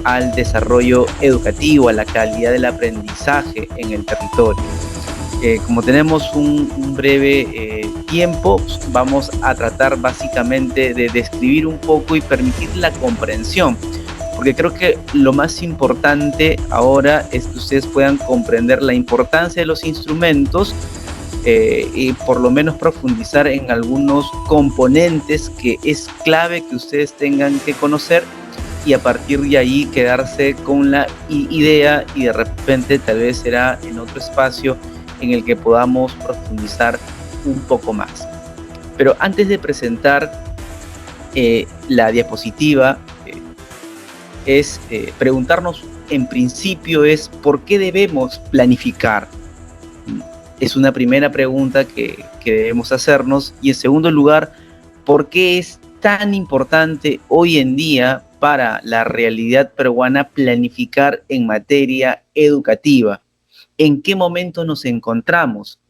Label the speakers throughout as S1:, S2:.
S1: al desarrollo educativo, a la calidad del aprendizaje en el territorio. Como tenemos un breve tiempo, vamos a tratar básicamente de describir un poco y permitir la comprensión, porque creo que lo más importante ahora es que ustedes puedan comprender la importancia de los instrumentos y por lo menos profundizar en algunos componentes que es clave que ustedes tengan que conocer, y a partir de ahí quedarse con la idea, y de repente tal vez será en otro espacio en el que podamos profundizar un poco más. Pero antes de presentar la diapositiva, es preguntarnos en principio es ¿por qué debemos planificar? Es una primera pregunta que debemos hacernos. Y en segundo lugar, ¿por qué es tan importante hoy en día para la realidad peruana planificar en materia educativa? ¿En qué momento nos encontramos?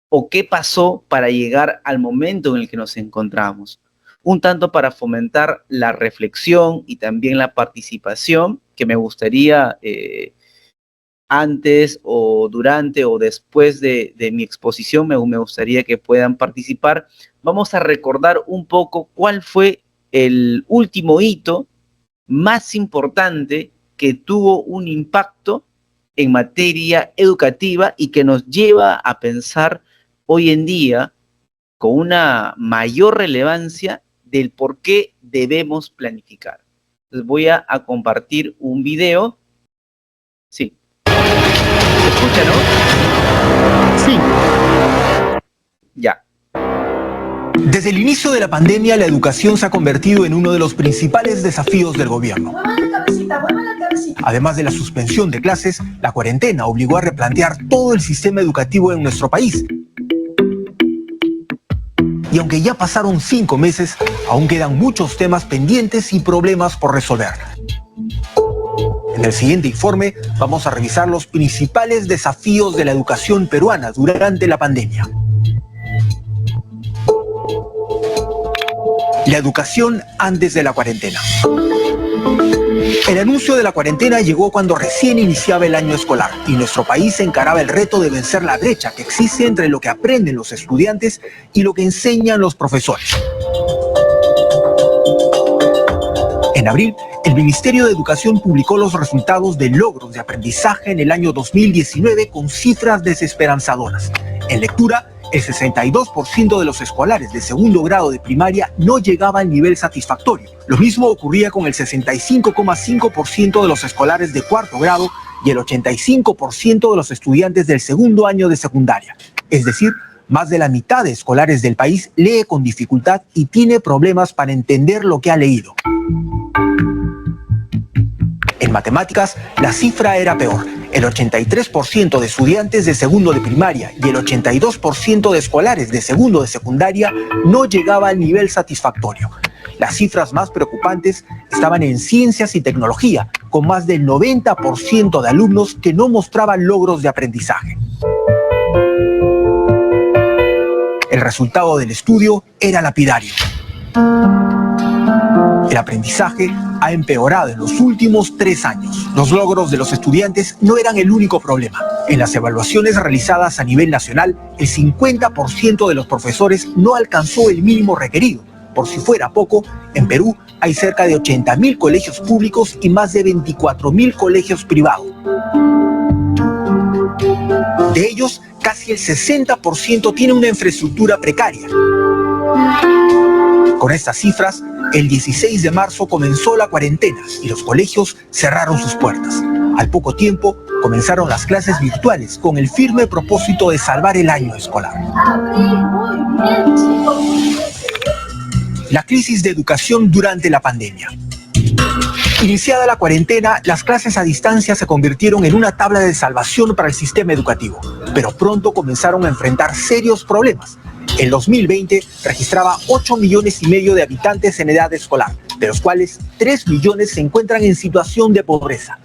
S1: ¿O qué pasó para llegar al momento en el que nos encontramos? Un tanto para fomentar la reflexión y también la participación, que me gustaría antes o durante o después de mi exposición, me gustaría que puedan participar. Vamos a recordar un poco cuál fue el último hito más importante que tuvo un impacto en materia educativa y que nos lleva a pensar hoy en día con una mayor relevancia del por qué debemos planificar. Entonces voy a compartir un video. Sí. ¿Se escucha, no?
S2: Sí.
S1: Ya.
S2: Desde el inicio de la pandemia, la educación se ha convertido en uno de los principales desafíos del gobierno. Además de la suspensión de clases, la cuarentena obligó a replantear todo el sistema educativo en nuestro país. Y aunque ya pasaron 5 meses, aún quedan muchos temas pendientes y problemas por resolver. En el siguiente informe vamos a revisar los principales desafíos de la educación peruana durante la pandemia. La educación antes de la cuarentena. El anuncio de la cuarentena llegó cuando recién iniciaba el año escolar y nuestro país encaraba el reto de vencer la brecha que existe entre lo que aprenden los estudiantes y lo que enseñan los profesores. En abril, el Ministerio de Educación publicó los resultados de logros de aprendizaje en el año 2019 con cifras desesperanzadoras. En lectura, el 62% de los escolares de segundo grado de primaria no llegaba al nivel satisfactorio. Lo mismo ocurría con el 65,5% de los escolares de cuarto grado y el 85% de los estudiantes del segundo año de secundaria. Es decir, más de la mitad de escolares del país lee con dificultad y tiene problemas para entender lo que ha leído. En matemáticas, la cifra era peor. El 83% de estudiantes de segundo de primaria y el 82% de escolares de segundo de secundaria no llegaba al nivel satisfactorio. Las cifras más preocupantes estaban en ciencias y tecnología, con más del 90% de alumnos que no mostraban logros de aprendizaje. El resultado del estudio era lapidario. El aprendizaje ha empeorado en los últimos 3 años. Los logros de los estudiantes no eran el único problema. En las evaluaciones realizadas a nivel nacional, el 50% de los profesores no alcanzó el mínimo requerido. Por si fuera poco, en Perú hay cerca de 80.000 colegios públicos y más de 24.000 colegios privados. De ellos, casi el 60% tiene una infraestructura precaria. Con estas cifras, el 16 de marzo comenzó la cuarentena y los colegios cerraron sus puertas. Al poco tiempo, comenzaron las clases virtuales con el firme propósito de salvar el año escolar. La crisis de educación durante la pandemia. Iniciada la cuarentena, las clases a distancia se convirtieron en una tabla de salvación para el sistema educativo, pero pronto comenzaron a enfrentar serios problemas. En 2020 registraba 8,5 millones de habitantes en edad escolar, de los cuales 3 millones se encuentran en situación de pobreza.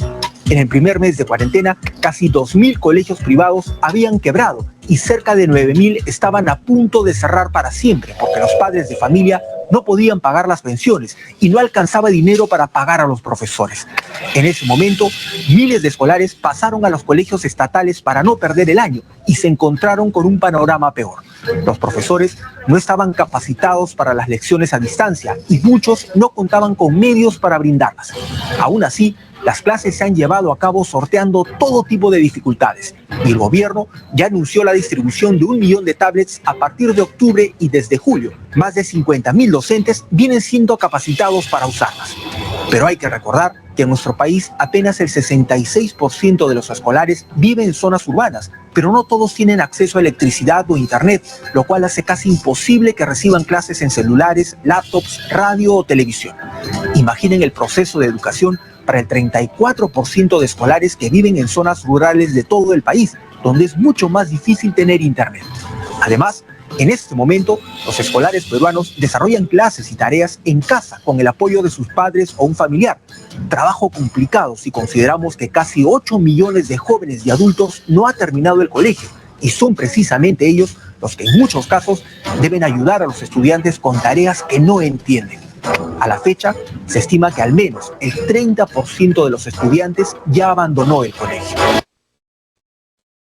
S2: En el primer mes de cuarentena, casi 2.000 colegios privados habían quebrado y cerca de 9.000 estaban a punto de cerrar para siempre porque los padres de familia no podían pagar las pensiones y no alcanzaba dinero para pagar a los profesores. En ese momento, miles de escolares pasaron a los colegios estatales para no perder el año y se encontraron con un panorama peor. Los profesores no estaban capacitados para las lecciones a distancia y muchos no contaban con medios para brindarlas. Aún así, las clases se han llevado a cabo sorteando todo tipo de dificultades y el gobierno ya anunció la distribución de 1 millón de tablets a partir de octubre y desde julio. Más de 50.000 docentes vienen siendo capacitados para usarlas. Pero hay que recordar que en nuestro país apenas el 66% de los escolares vive en zonas urbanas, pero no todos tienen acceso a electricidad o internet, lo cual hace casi imposible que reciban clases en celulares, laptops, radio o televisión. Imaginen el proceso de educación para el 34% de escolares que viven en zonas rurales de todo el país, donde es mucho más difícil tener internet. Además, en este momento, los escolares peruanos desarrollan clases y tareas en casa con el apoyo de sus padres o un familiar. Trabajo complicado si consideramos que casi 8 millones de jóvenes y adultos no han terminado el colegio y son precisamente ellos los que en muchos casos deben ayudar a los estudiantes con tareas que no entienden. A la fecha, se estima que al menos el 30% de los estudiantes ya abandonó el colegio.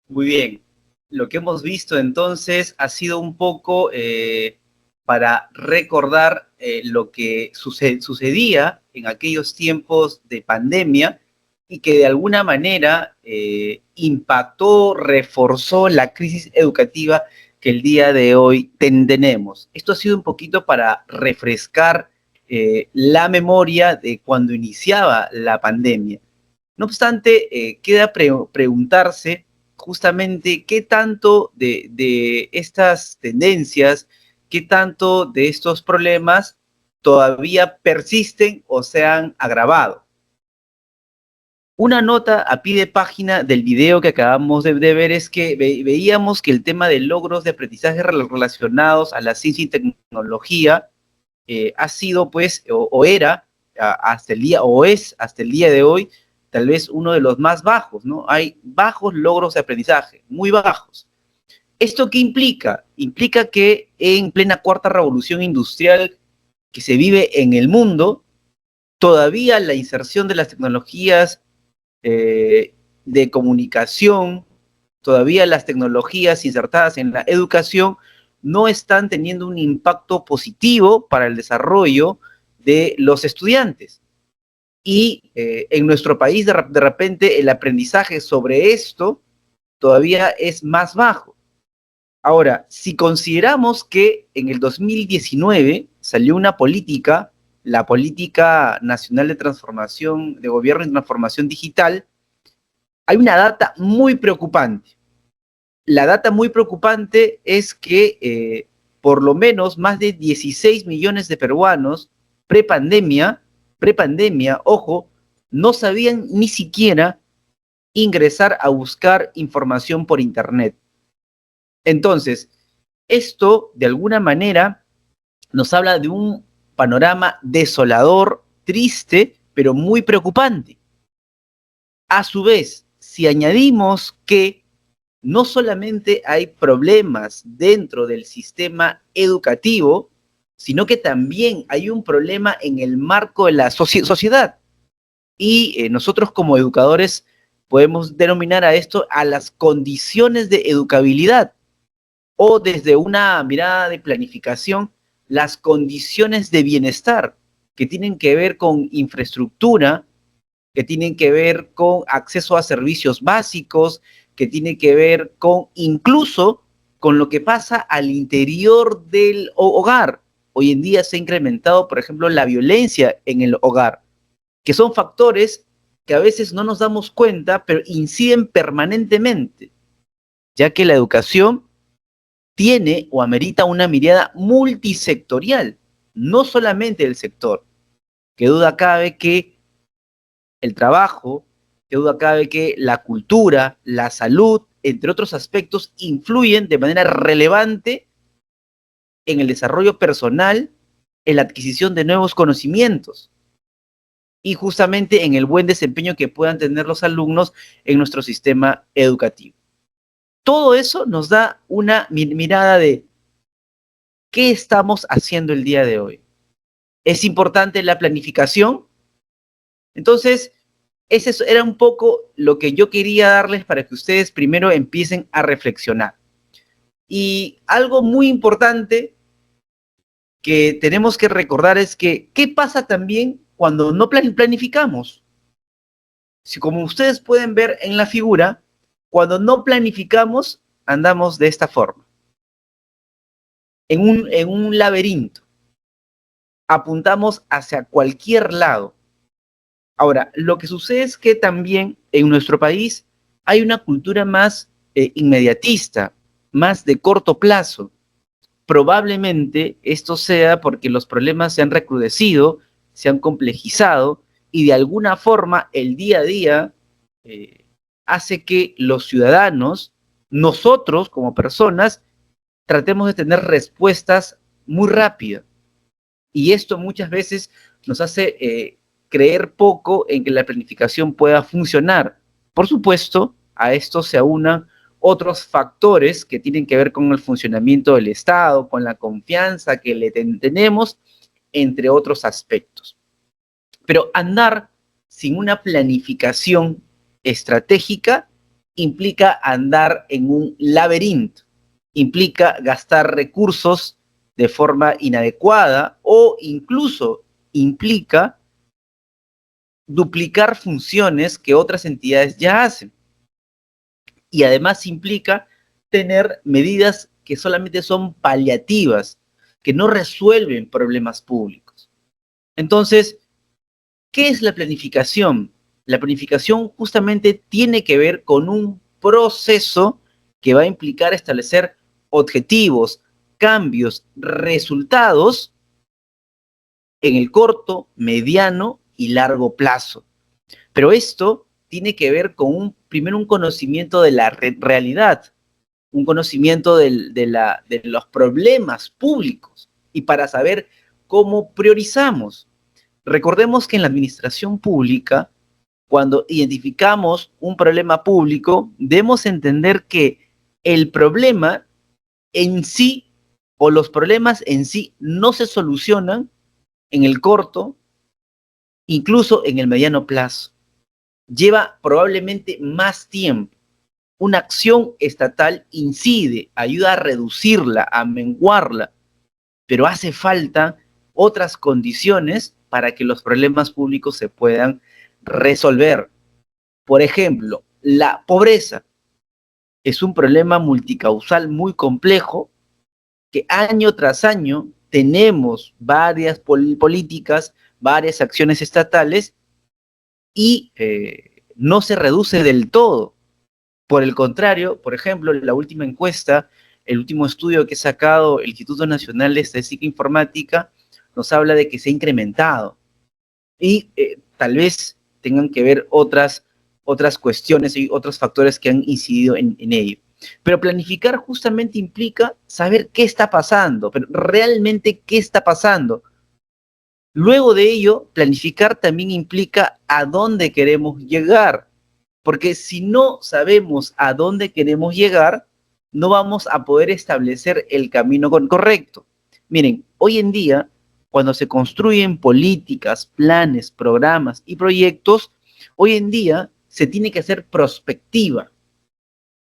S1: Muy bien. Lo que hemos visto entonces ha sido un poco para recordar lo que sucedía en aquellos tiempos de pandemia y que de alguna manera impactó, reforzó la crisis educativa que el día de hoy tenemos. Esto ha sido un poquito para refrescar la memoria de cuando iniciaba la pandemia. No obstante, queda preguntarse justamente qué tanto de estas tendencias, qué tanto de estos problemas todavía persisten o se han agravado. Una nota a pie de página del video que acabamos de ver es que veíamos que el tema de logros de aprendizaje relacionados a la ciencia y tecnología ha sido, pues, o era hasta el día, o es hasta el día de hoy, tal vez uno de los más bajos, ¿no? Hay bajos logros de aprendizaje, muy bajos. ¿Esto qué implica? Implica que en plena cuarta revolución industrial que se vive en el mundo, todavía la inserción de las tecnologías de comunicación, todavía las tecnologías insertadas en la educación no están teniendo un impacto positivo para el desarrollo de los estudiantes. Y en nuestro país de repente el aprendizaje sobre esto todavía es más bajo. Ahora, si consideramos que en el 2019 salió una política, la Política Nacional de Transformación de Gobierno y Transformación Digital, hay una data muy preocupante. La data muy preocupante es que por lo menos más de 16 millones de peruanos prepandemia, ojo, no sabían ni siquiera ingresar a buscar información por internet. Entonces, esto de alguna manera nos habla de un panorama desolador, triste, pero muy preocupante. A su vez, si añadimos que no solamente hay problemas dentro del sistema educativo, sino que también hay un problema en el marco de la sociedad. Y nosotros como educadores podemos denominar a esto a las condiciones de educabilidad o desde una mirada de planificación, las condiciones de bienestar que tienen que ver con infraestructura, que tienen que ver con acceso a servicios básicos, que tienen que ver con incluso con lo que pasa al interior del hogar. Hoy en día se ha incrementado, por ejemplo, la violencia en el hogar, que son factores que a veces no nos damos cuenta, pero inciden permanentemente, ya que la educación tiene o amerita una mirada multisectorial, no solamente del sector. Qué duda cabe que el trabajo, qué duda cabe que la cultura, la salud, entre otros aspectos, influyen de manera relevante en el desarrollo personal, en la adquisición de nuevos conocimientos y justamente en el buen desempeño que puedan tener los alumnos en nuestro sistema educativo. Todo eso nos da una mirada de qué estamos haciendo el día de hoy. ¿Es importante la planificación? Entonces, ese era un poco lo que yo quería darles para que ustedes primero empiecen a reflexionar. Y algo muy importante que tenemos que recordar es que, ¿qué pasa también cuando no planificamos? Si como ustedes pueden ver en la figura, cuando no planificamos, andamos de esta forma, en un laberinto. Apuntamos hacia cualquier lado. Ahora, lo que sucede es que también en nuestro país hay una cultura más inmediatista, más de corto plazo. Probablemente esto sea porque los problemas se han recrudecido, se han complejizado y de alguna forma el día a día hace que los ciudadanos, nosotros como personas, tratemos de tener respuestas muy rápidas. Y esto muchas veces nos hace creer poco en que la planificación pueda funcionar. Por supuesto, a esto se aunan otros factores que tienen que ver con el funcionamiento del Estado, con la confianza que le tenemos, entre otros aspectos. Pero andar sin una planificación estratégica implica andar en un laberinto, implica gastar recursos de forma inadecuada o incluso implica duplicar funciones que otras entidades ya hacen. Y además implica tener medidas que solamente son paliativas, que no resuelven problemas públicos. Entonces, ¿qué es la planificación? La planificación justamente tiene que ver con un proceso que va a implicar establecer objetivos, cambios, resultados en el corto, mediano y largo plazo. Pero esto tiene que ver con primero un conocimiento de la realidad, un conocimiento de los problemas públicos y para saber cómo priorizamos. Recordemos que en la administración pública, cuando identificamos un problema público, debemos entender que el problema en sí o los problemas en sí no se solucionan en el corto, incluso en el mediano plazo. Lleva probablemente más tiempo. Una acción estatal incide, ayuda a reducirla, a menguarla, pero hace falta otras condiciones para que los problemas públicos se puedan resolver. Por ejemplo, la pobreza es un problema multicausal muy complejo que año tras año tenemos varias políticas, varias acciones estatales y no se reduce del todo. Por el contrario, por ejemplo, la última encuesta, el último estudio que ha sacado el Instituto Nacional de Estadística e Informática, nos habla de que se ha incrementado. Y tal vez tengan que ver otras cuestiones y otros factores que han incidido en ello. Pero planificar justamente implica saber qué está pasando, pero realmente qué está pasando. Luego de ello, planificar también implica a dónde queremos llegar, porque si no sabemos a dónde queremos llegar, no vamos a poder establecer el camino correcto. Miren, hoy en día, cuando se construyen políticas, planes, programas y proyectos, hoy en día se tiene que hacer prospectiva.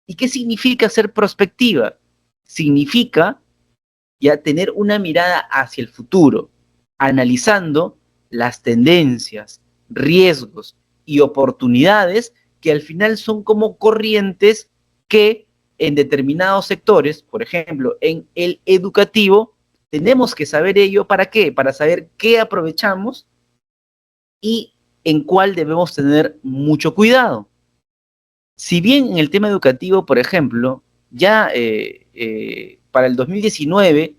S1: ¿Y qué significa hacer prospectiva? Significa ya tener una mirada hacia el futuro, analizando las tendencias, riesgos y oportunidades que al final son como corrientes que en determinados sectores, por ejemplo, en el educativo, tenemos que saber ello. ¿Para qué? Para saber qué aprovechamos y en cuál debemos tener mucho cuidado. Si bien en el tema educativo, por ejemplo, ya para el 2019,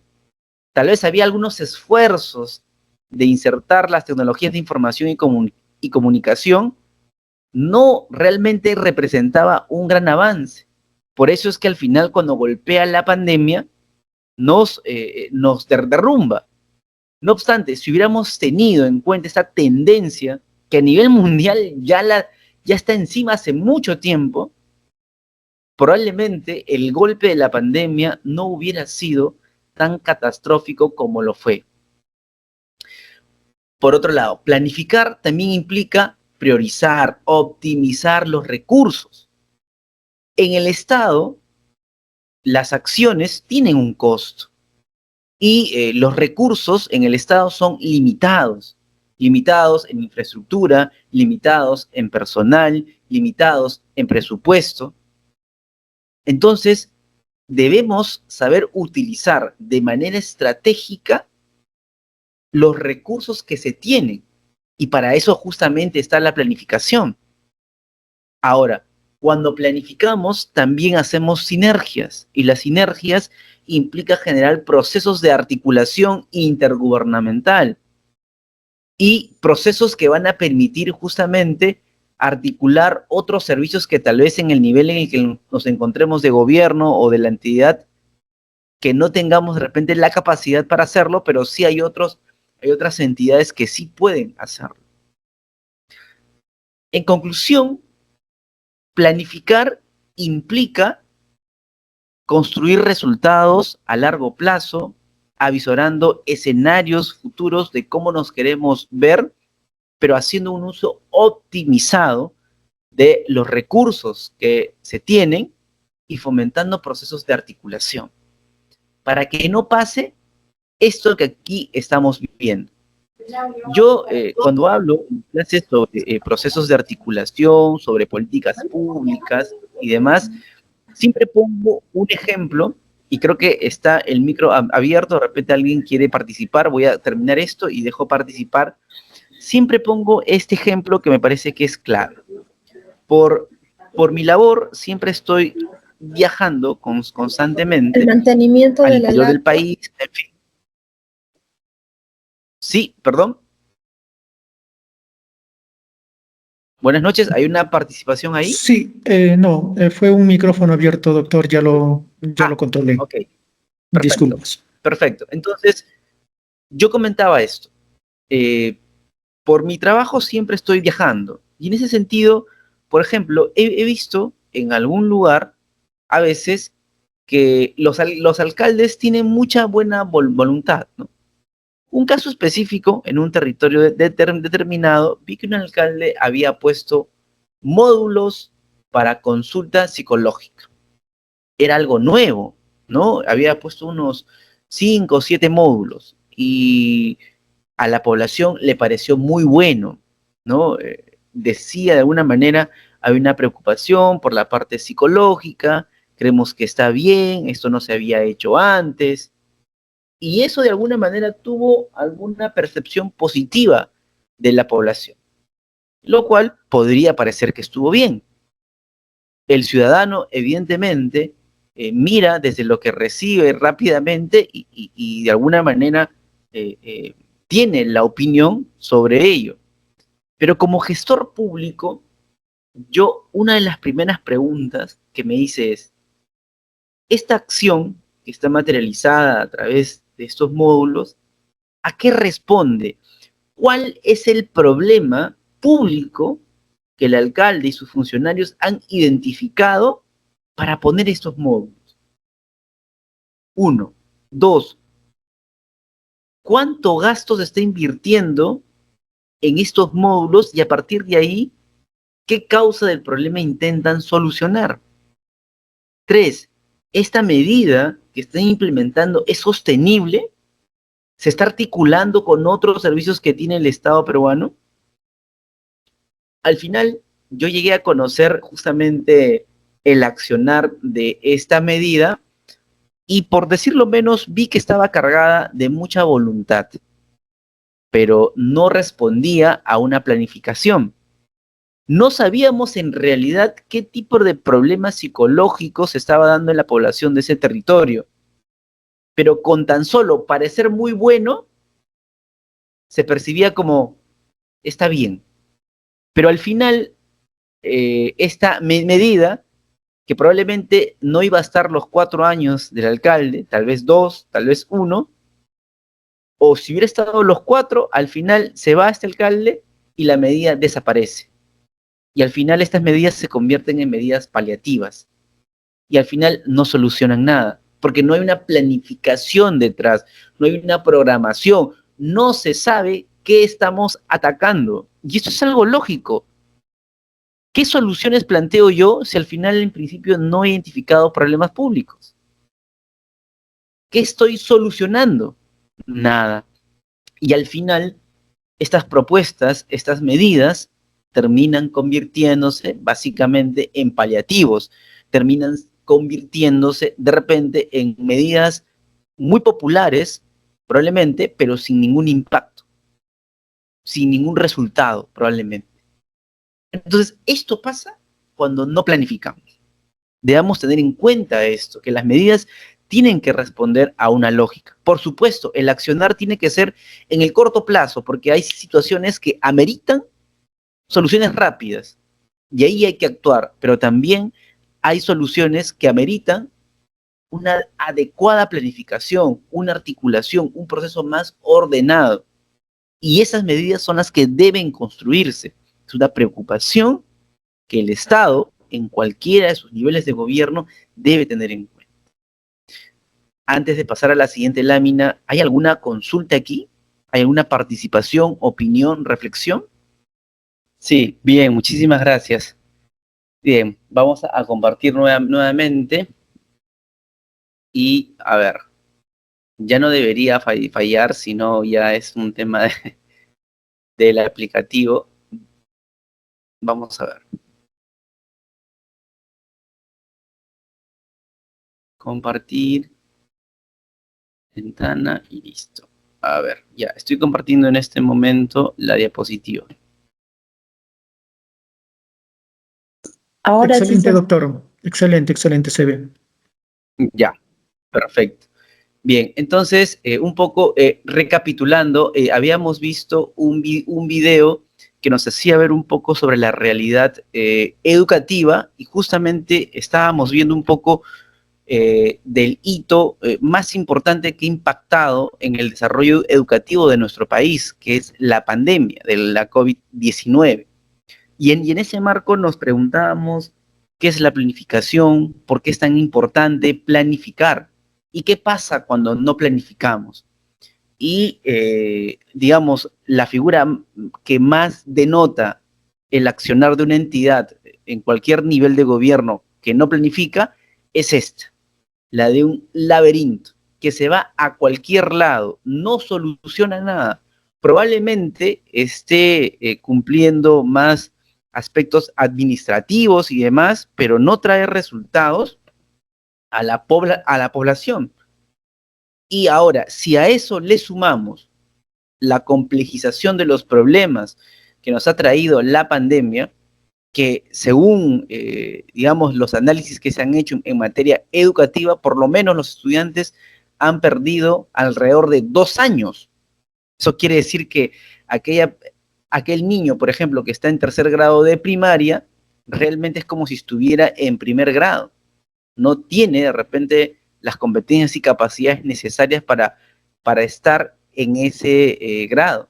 S1: tal vez había algunos esfuerzos de insertar las tecnologías de información y comunicación, no realmente representaba un gran avance. Por eso es que al final, cuando golpea la pandemia, nos derrumba. No obstante, si hubiéramos tenido en cuenta esta tendencia que a nivel mundial ya está encima hace mucho tiempo, probablemente el golpe de la pandemia no hubiera sido tan catastrófico como lo fue. Por otro lado, planificar también implica priorizar, optimizar los recursos. En el Estado, las acciones tienen un costo y los recursos en el Estado son limitados, limitados en infraestructura, limitados en personal, limitados en presupuesto. Entonces, debemos saber utilizar de manera estratégica los recursos que se tienen. Y para eso justamente está la planificación. Ahora, cuando planificamos, también hacemos sinergias. Y las sinergias implica generar procesos de articulación intergubernamental y procesos que van a permitir justamente articular otros servicios que tal vez en el nivel en el que nos encontremos de gobierno o de la entidad, que no tengamos de repente la capacidad para hacerlo, pero sí hay otras entidades que sí pueden hacerlo. En conclusión, planificar implica construir resultados a largo plazo, avisorando escenarios futuros de cómo nos queremos ver, pero haciendo un uso optimizado de los recursos que se tienen y fomentando procesos de articulación, para que no pase esto que aquí estamos viviendo. Yo, cuando hablo en clases sobre procesos de articulación, sobre políticas públicas y demás, siempre pongo un ejemplo, y creo que está el micro abierto, de repente alguien quiere participar, voy a terminar esto y dejo participar. Siempre pongo este ejemplo que me parece que es claro. Por mi labor, siempre estoy viajando constantemente
S3: El mantenimiento
S1: al
S3: de la
S1: interior del
S3: laptop.
S1: país, en fin. Sí, perdón. Buenas noches, ¿hay una participación ahí?
S4: Sí, no, fue un micrófono abierto, doctor, ya lo controlé.
S1: Ok, perfecto.
S4: Disculpas.
S1: Perfecto. Entonces, yo comentaba esto. Por mi trabajo siempre estoy viajando. Y en ese sentido, por ejemplo, he visto en algún lugar, a veces, que los alcaldes tienen mucha buena voluntad, ¿no? Un caso específico, en un territorio determinado, vi que un alcalde había puesto módulos para consulta psicológica. Era algo nuevo, ¿no? Había puesto unos 5 o 7 módulos y a la población le pareció muy bueno, ¿no? Decía de alguna manera, hay una preocupación por la parte psicológica, creemos que está bien, esto no se había hecho antes, y eso de alguna manera tuvo alguna percepción positiva de la población, lo cual podría parecer que estuvo bien. El ciudadano, evidentemente, mira desde lo que recibe rápidamente y de alguna manera tiene la opinión sobre ello. Pero como gestor público, una de las primeras preguntas que me hice es, esta acción que está materializada a través de estos módulos, ¿a qué responde? ¿Cuál es el problema público que el alcalde y sus funcionarios han identificado para poner estos módulos? 1. 2. ¿Cuánto gasto se está invirtiendo en estos módulos y a partir de ahí, qué causa del problema intentan solucionar? 3. ¿Esta medida que están implementando es sostenible? ¿Se está articulando con otros servicios que tiene el Estado peruano? Al final, yo llegué a conocer justamente el accionar de esta medida y por decirlo menos vi que estaba cargada de mucha voluntad, pero no respondía a una planificación. No sabíamos en realidad qué tipo de problemas psicológicos se estaba dando en la población de ese territorio, pero con tan solo parecer muy bueno, se percibía como, está bien. Pero al final, esta medida, que probablemente no iba a estar los 4 años del alcalde, tal vez 2, tal vez 1, o si hubiera estado los 4, al final se va este alcalde y la medida desaparece. Y al final estas medidas se convierten en medidas paliativas. y al final no solucionan nada, porque no hay una planificación detrás, no hay una programación, no se sabe qué estamos atacando. Y esto es algo lógico. ¿Qué soluciones planteo yo si al final en principio no he identificado problemas públicos? ¿Qué estoy solucionando? Nada. Y al final, estas propuestas, estas medidas, terminan convirtiéndose básicamente en paliativos, terminan convirtiéndose de repente en medidas muy populares, probablemente, pero sin ningún impacto, sin ningún resultado, probablemente. Entonces, esto pasa cuando no planificamos. Debemos tener en cuenta esto, que las medidas tienen que responder a una lógica. Por supuesto, el accionar tiene que ser en el corto plazo, porque hay situaciones que ameritan soluciones rápidas, y ahí hay que actuar, pero también hay soluciones que ameritan una adecuada planificación, una articulación, un proceso más ordenado. Y esas medidas son las que deben construirse. Es una preocupación que el Estado, en cualquiera de sus niveles de gobierno, debe tener en cuenta. Antes de pasar a la siguiente lámina, ¿hay alguna consulta aquí? ¿Hay alguna participación, opinión, reflexión? Sí, bien, muchísimas gracias. Bien, vamos a compartir nuevamente y a ver, ya no debería fallar, sino ya es un tema del aplicativo. Vamos a ver. Compartir, ventana y listo. A ver, ya, estoy compartiendo en este momento la diapositiva.
S4: Ahora excelente, sí, doctor. Excelente, excelente se ve.
S1: Ya, perfecto. Bien, entonces, un poco recapitulando, habíamos visto un video que nos hacía ver un poco sobre la realidad educativa y justamente estábamos viendo un poco del hito más importante que ha impactado en el desarrollo educativo de nuestro país, que es la pandemia de la COVID-19. Y en ese marco nos preguntábamos qué es la planificación, por qué es tan importante planificar y qué pasa cuando no planificamos. Y, digamos, la figura que más denota el accionar de una entidad en cualquier nivel de gobierno que no planifica es esta, la de un laberinto que se va a cualquier lado, no soluciona nada. Probablemente esté cumpliendo más aspectos administrativos y demás, pero no trae resultados a la población. Y ahora, si a eso le sumamos la complejización de los problemas que nos ha traído la pandemia, que según, digamos, los análisis que se han hecho en materia educativa, por lo menos los estudiantes han perdido alrededor de 2 años. Eso quiere decir que aquel niño, por ejemplo, que está en tercer grado de primaria, realmente es como si estuviera en primer grado. No tiene de repente las competencias y capacidades necesarias para estar en ese grado,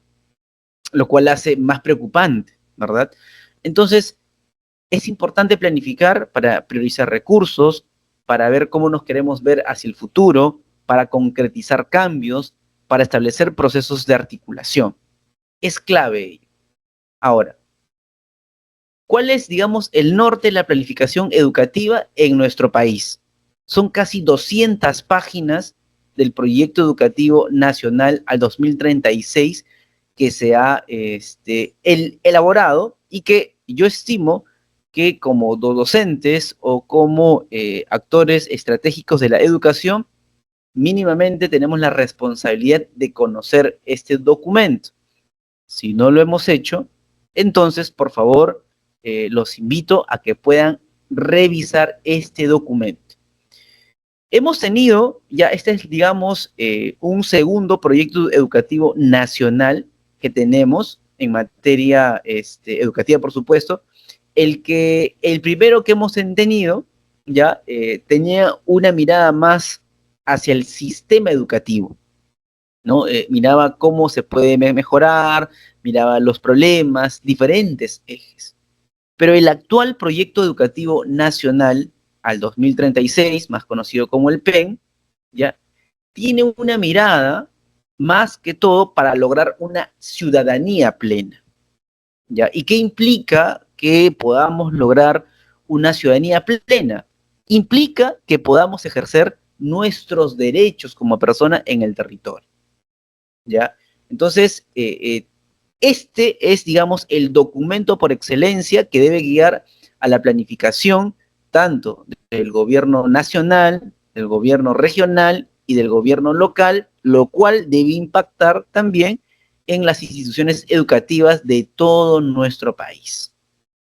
S1: lo cual hace más preocupante, ¿verdad? Entonces, es importante planificar para priorizar recursos, para ver cómo nos queremos ver hacia el futuro, para concretizar cambios, para establecer procesos de articulación. Es clave ello. Ahora, ¿cuál es, digamos, el norte de la planificación educativa en nuestro país? Son casi 200 páginas del proyecto educativo nacional al 2036 que se ha elaborado y que yo estimo que como docentes o como actores estratégicos de la educación, mínimamente tenemos la responsabilidad de conocer este documento. Si no lo hemos hecho, entonces, por favor, los invito a que puedan revisar este documento. Hemos tenido, ya este es, digamos, un segundo proyecto educativo nacional que tenemos en materia educativa, por supuesto. El primero que hemos tenido, ya, tenía una mirada más hacia el sistema educativo, ¿no? Miraba cómo se puede mejorar, miraba los problemas, diferentes ejes. Pero el actual proyecto educativo nacional al 2036, más conocido como el PEN, ¿ya? Tiene una mirada más que todo para lograr una ciudadanía plena, ¿ya? ¿Y qué implica que podamos lograr una ciudadanía plena? Implica que podamos ejercer nuestros derechos como persona en el territorio, ¿ya? Entonces, este es, digamos, el documento por excelencia que debe guiar a la planificación tanto del gobierno nacional, del gobierno regional y del gobierno local, lo cual debe impactar también en las instituciones educativas de todo nuestro país,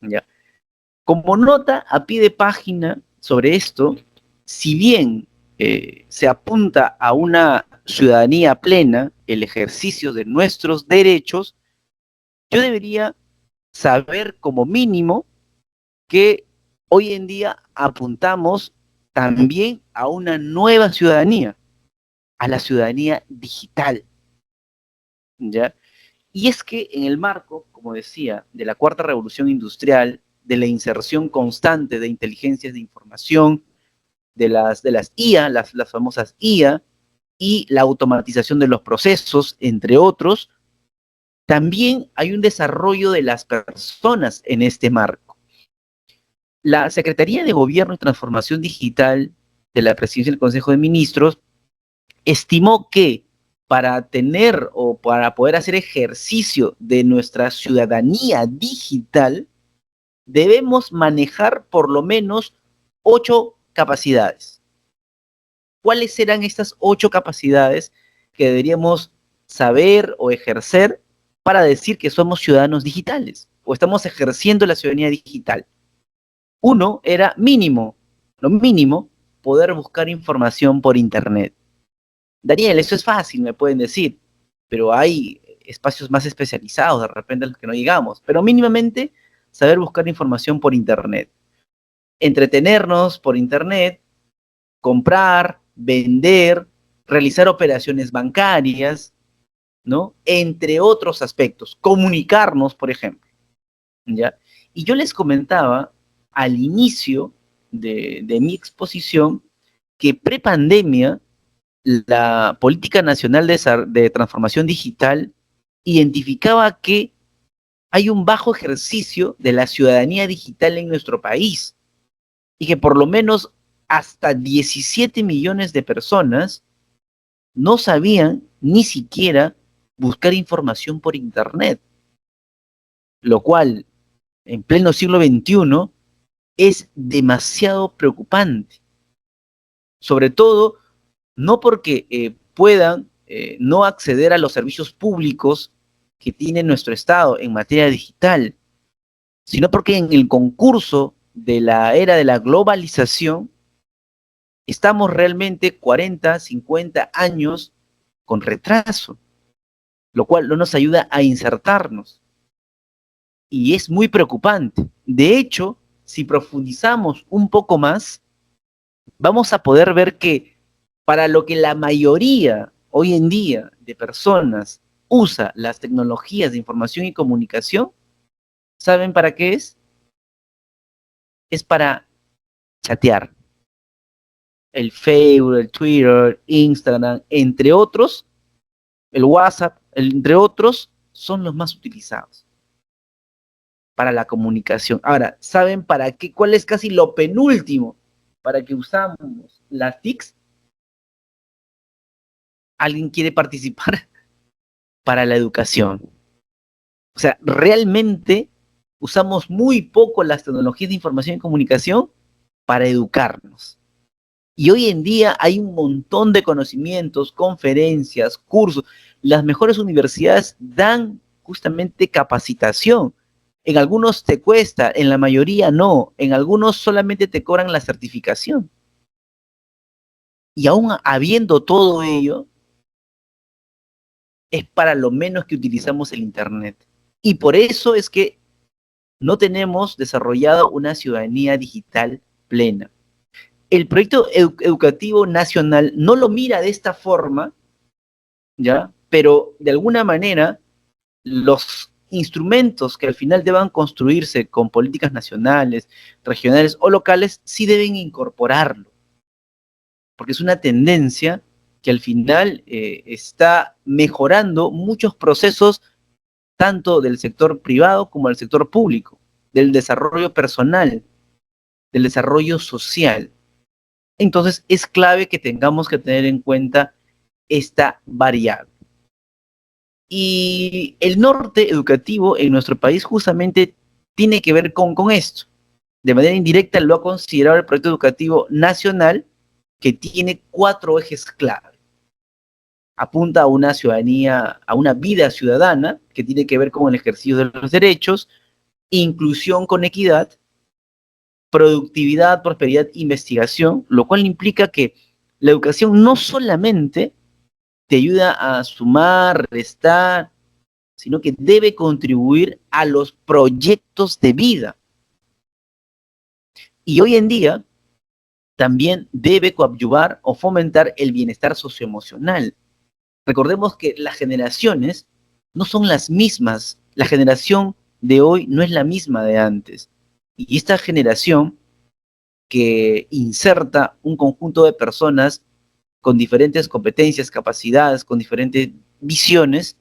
S1: ¿ya? Como nota a pie de página sobre esto, si bien se apunta a una ciudadanía plena, el ejercicio de nuestros derechos, yo debería saber como mínimo que hoy en día apuntamos también a una nueva ciudadanía, a la ciudadanía digital, ¿ya? Y es que en el marco, como decía, de la cuarta revolución industrial, de la inserción constante de inteligencias de información, de las IA, las famosas IA, y la automatización de los procesos, entre otros, también hay un desarrollo de las personas en este marco. La Secretaría de Gobierno y Transformación Digital de la Presidencia del Consejo de Ministros estimó que para tener o para poder hacer ejercicio de nuestra ciudadanía digital, debemos manejar por lo menos 8 capacidades. ¿Cuáles serán estas 8 capacidades que deberíamos saber o ejercer para decir que somos ciudadanos digitales o estamos ejerciendo la ciudadanía digital? Uno era mínimo, lo mínimo, poder buscar información por Internet. Daniel, eso es fácil, me pueden decir, pero hay espacios más especializados, de repente, a los que no llegamos, pero mínimamente saber buscar información por Internet. Entretenernos por Internet, comprar, vender, realizar operaciones bancarias, ¿no? Entre otros aspectos, comunicarnos, por ejemplo, ¿ya? Y yo les comentaba al inicio de mi exposición que prepandemia la Política Nacional de Transformación Digital identificaba que hay un bajo ejercicio de la ciudadanía digital en nuestro país y que por lo menos hasta 17 millones de personas no sabían ni siquiera buscar información por Internet, lo cual en pleno siglo XXI es demasiado preocupante, sobre todo no porque puedan no acceder a los servicios públicos que tiene nuestro Estado en materia digital, sino porque en el concurso de la era de la globalización estamos realmente 40, 50 años con retraso, lo cual no nos ayuda a insertarnos. Y es muy preocupante. De hecho, si profundizamos un poco más, vamos a poder ver que para lo que la mayoría hoy en día de personas usa las tecnologías de información y comunicación, ¿saben para qué es? Es para chatear. El Facebook, el Twitter, Instagram, entre otros, el WhatsApp, entre otros, son los más utilizados para la comunicación. Ahora, ¿saben para qué? ¿Cuál es casi lo penúltimo para que usamos las TICs? ¿Alguien quiere participar? Para la educación. O sea, realmente usamos muy poco las tecnologías de información y comunicación para educarnos. Y hoy en día hay un montón de conocimientos, conferencias, cursos. Las mejores universidades dan justamente capacitación. En algunos te cuesta, en la mayoría no. En algunos solamente te cobran la certificación. Y aún habiendo todo ello, es para lo menos que utilizamos el Internet. Y por eso es que no tenemos desarrollado una ciudadanía digital plena. El proyecto educativo nacional no lo mira de esta forma, ¿ya? Pero de alguna manera los instrumentos que al final deban construirse con políticas nacionales, regionales o locales, sí deben incorporarlo, porque es una tendencia que al final está mejorando muchos procesos, tanto del sector privado como del sector público, del desarrollo personal, del desarrollo social. Entonces es clave que tengamos que tener en cuenta esta variable. Y el norte educativo en nuestro país justamente tiene que ver con esto. De manera indirecta lo ha considerado el proyecto educativo nacional, que tiene 4 ejes clave. Apunta a una ciudadanía, a una vida ciudadana, que tiene que ver con el ejercicio de los derechos, inclusión con equidad, productividad, prosperidad, investigación, lo cual implica que la educación no solamente te ayuda a sumar, restar, sino que debe contribuir a los proyectos de vida. Y hoy en día también debe coadyuvar o fomentar el bienestar socioemocional. Recordemos que las generaciones no son las mismas. La generación de hoy no es la misma de antes. Y esta generación que inserta un conjunto de personas con diferentes competencias, capacidades, con diferentes visiones,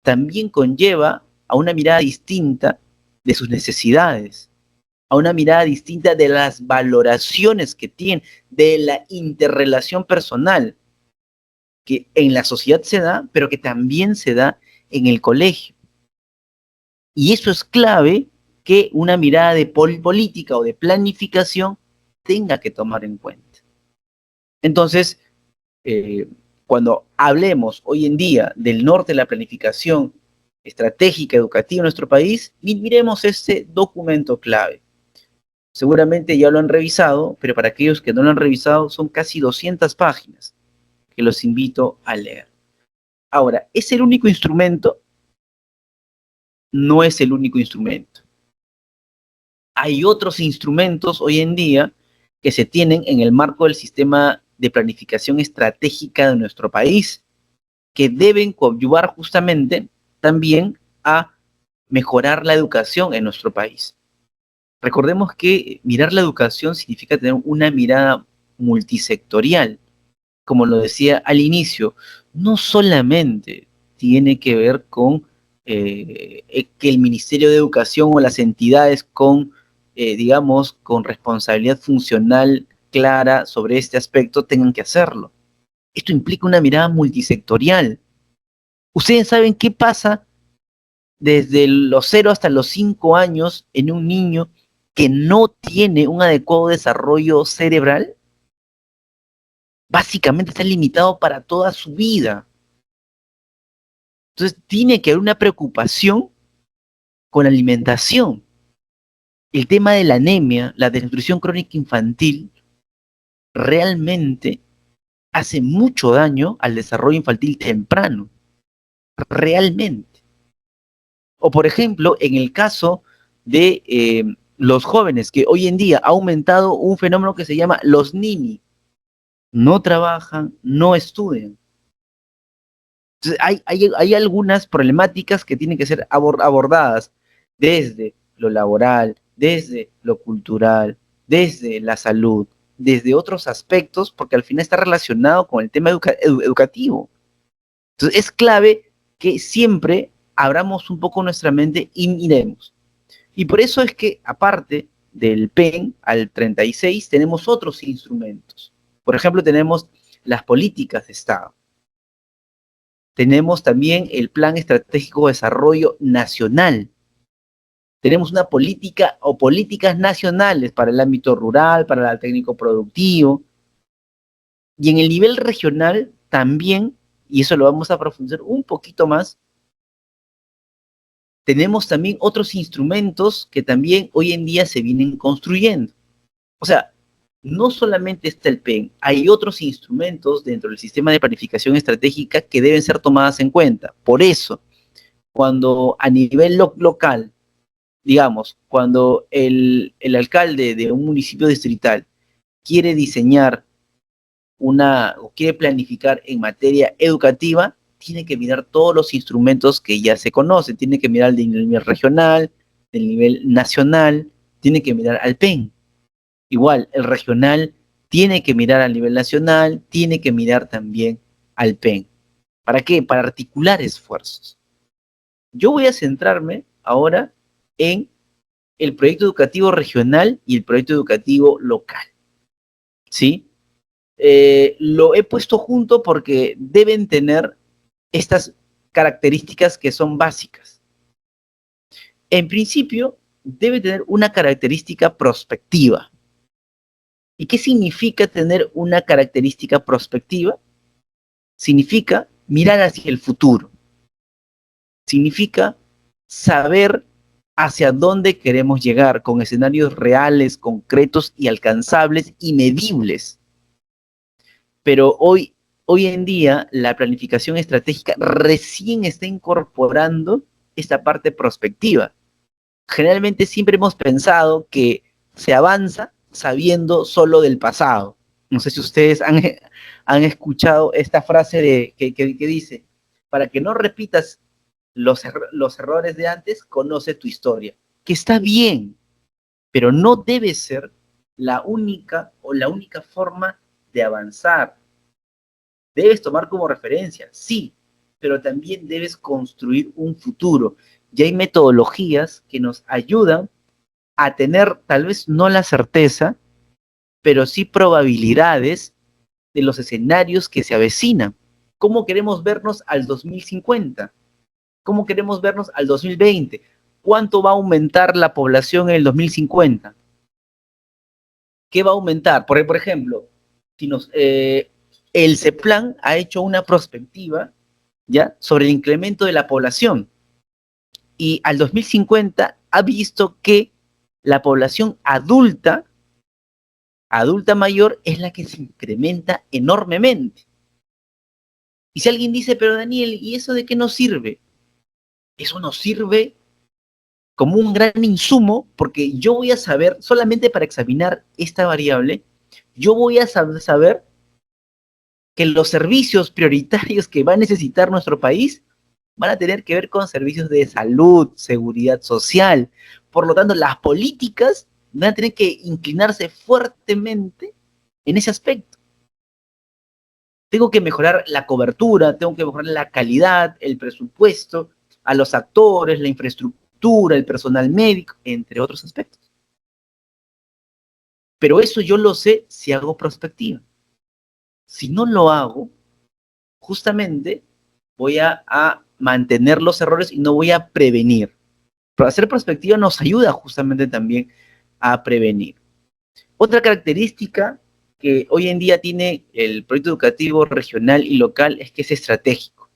S1: también conlleva a una mirada distinta de sus necesidades, a una mirada distinta de las valoraciones que tienen, de la interrelación personal, que en la sociedad se da, pero que también se da en el colegio. Y eso es clave que una mirada de política o de planificación tenga que tomar en cuenta. Entonces, cuando hablemos hoy en día del norte de la planificación estratégica educativa en nuestro país, miremos este documento clave. Seguramente ya lo han revisado, pero para aquellos que no lo han revisado, son casi 200 páginas que los invito a leer. Ahora, ¿es el único instrumento? No es el único instrumento. Hay otros instrumentos hoy en día que se tienen en el marco del sistema de planificación estratégica de nuestro país, que deben coadyuvar justamente también a mejorar la educación en nuestro país. Recordemos que mirar la educación significa tener una mirada multisectorial. Como lo decía al inicio, no solamente tiene que ver con que el Ministerio de Educación o las entidades con, digamos, con responsabilidad funcional clara sobre este aspecto tengan que hacerlo. Esto implica una mirada multisectorial. ¿Ustedes saben qué pasa desde los 0 hasta los 5 años en un niño que no tiene un adecuado desarrollo cerebral? Básicamente está limitado para toda su vida. Entonces tiene que haber una preocupación con la alimentación. El tema de la anemia, la desnutrición crónica infantil, realmente hace mucho daño al desarrollo infantil temprano. Realmente. O por ejemplo, en el caso de los jóvenes, que hoy en día ha aumentado un fenómeno que se llama los nini. No trabajan, no estudian. Entonces, hay algunas problemáticas que tienen que ser abordadas desde lo laboral, desde lo cultural, desde la salud, desde otros aspectos, porque al final está relacionado con el tema educativo. Entonces, es clave que siempre abramos un poco nuestra mente y miremos. Y por eso es que, aparte del PEN al 36, tenemos otros instrumentos. Por ejemplo, tenemos las políticas de Estado. Tenemos también el Plan Estratégico de Desarrollo Nacional. Tenemos una política o políticas nacionales para el ámbito rural, para el técnico productivo. Y en el nivel regional también, y eso lo vamos a profundizar un poquito más, tenemos también otros instrumentos que también hoy en día se vienen construyendo. O sea, no solamente está el PEN, hay otros instrumentos dentro del sistema de planificación estratégica que deben ser tomadas en cuenta. Por eso, cuando a nivel local, digamos, cuando el alcalde de un municipio distrital quiere diseñar o quiere planificar en materia educativa, tiene que mirar todos los instrumentos que ya se conocen, tiene que mirar del nivel regional, del nivel nacional, tiene que mirar al PEN. Igual, el regional tiene que mirar al nivel nacional, tiene que mirar también al PEN. ¿Para qué? Para articular esfuerzos. Yo voy a centrarme ahora en el proyecto educativo regional y el proyecto educativo local. ¿Sí? Lo he puesto junto porque deben tener estas características que son básicas. En principio, debe tener una característica prospectiva. ¿Y qué significa tener una característica prospectiva? Significa mirar hacia el futuro. Significa saber hacia dónde queremos llegar con escenarios reales, concretos y alcanzables y medibles. Pero hoy en día la planificación estratégica recién está incorporando esta parte prospectiva. Generalmente siempre hemos pensado que se avanza sabiendo solo del pasado. No sé si ustedes han escuchado esta frase que dice, para que no repitas los errores de antes, conoce tu historia. Que está bien, pero no debe ser la única forma de avanzar. Debes tomar como referencia, sí, pero también debes construir un futuro. Y hay metodologías que nos ayudan a tener tal vez no la certeza, pero sí probabilidades de los escenarios que se avecinan. ¿Cómo queremos vernos al 2050? ¿Cómo queremos vernos al 2020? ¿Cuánto va a aumentar la población en el 2050? ¿Qué va a aumentar? Por ejemplo, si el CEPLAN ha hecho una prospectiva, ¿ya?, sobre el incremento de la población, y al 2050 ha visto que la población adulta mayor es la que se incrementa enormemente. Y si alguien dice, pero Daniel, ¿y eso de qué nos sirve? Eso nos sirve como un gran insumo, porque yo voy a saber, solamente para examinar esta variable, yo voy a saber que los servicios prioritarios que va a necesitar nuestro país van a tener que ver con servicios de salud, seguridad social. Por lo tanto, las políticas van a tener que inclinarse fuertemente en ese aspecto. Tengo que mejorar la cobertura, tengo que mejorar la calidad, el presupuesto, a los actores, la infraestructura, el personal médico, entre otros aspectos. Pero eso yo lo sé si hago prospectiva. Si no lo hago, justamente voy a mantener los errores y no voy a prevenir. Pero hacer prospectiva nos ayuda justamente también a prevenir. Otra característica que hoy en día tiene el proyecto educativo regional y local es que es estratégico.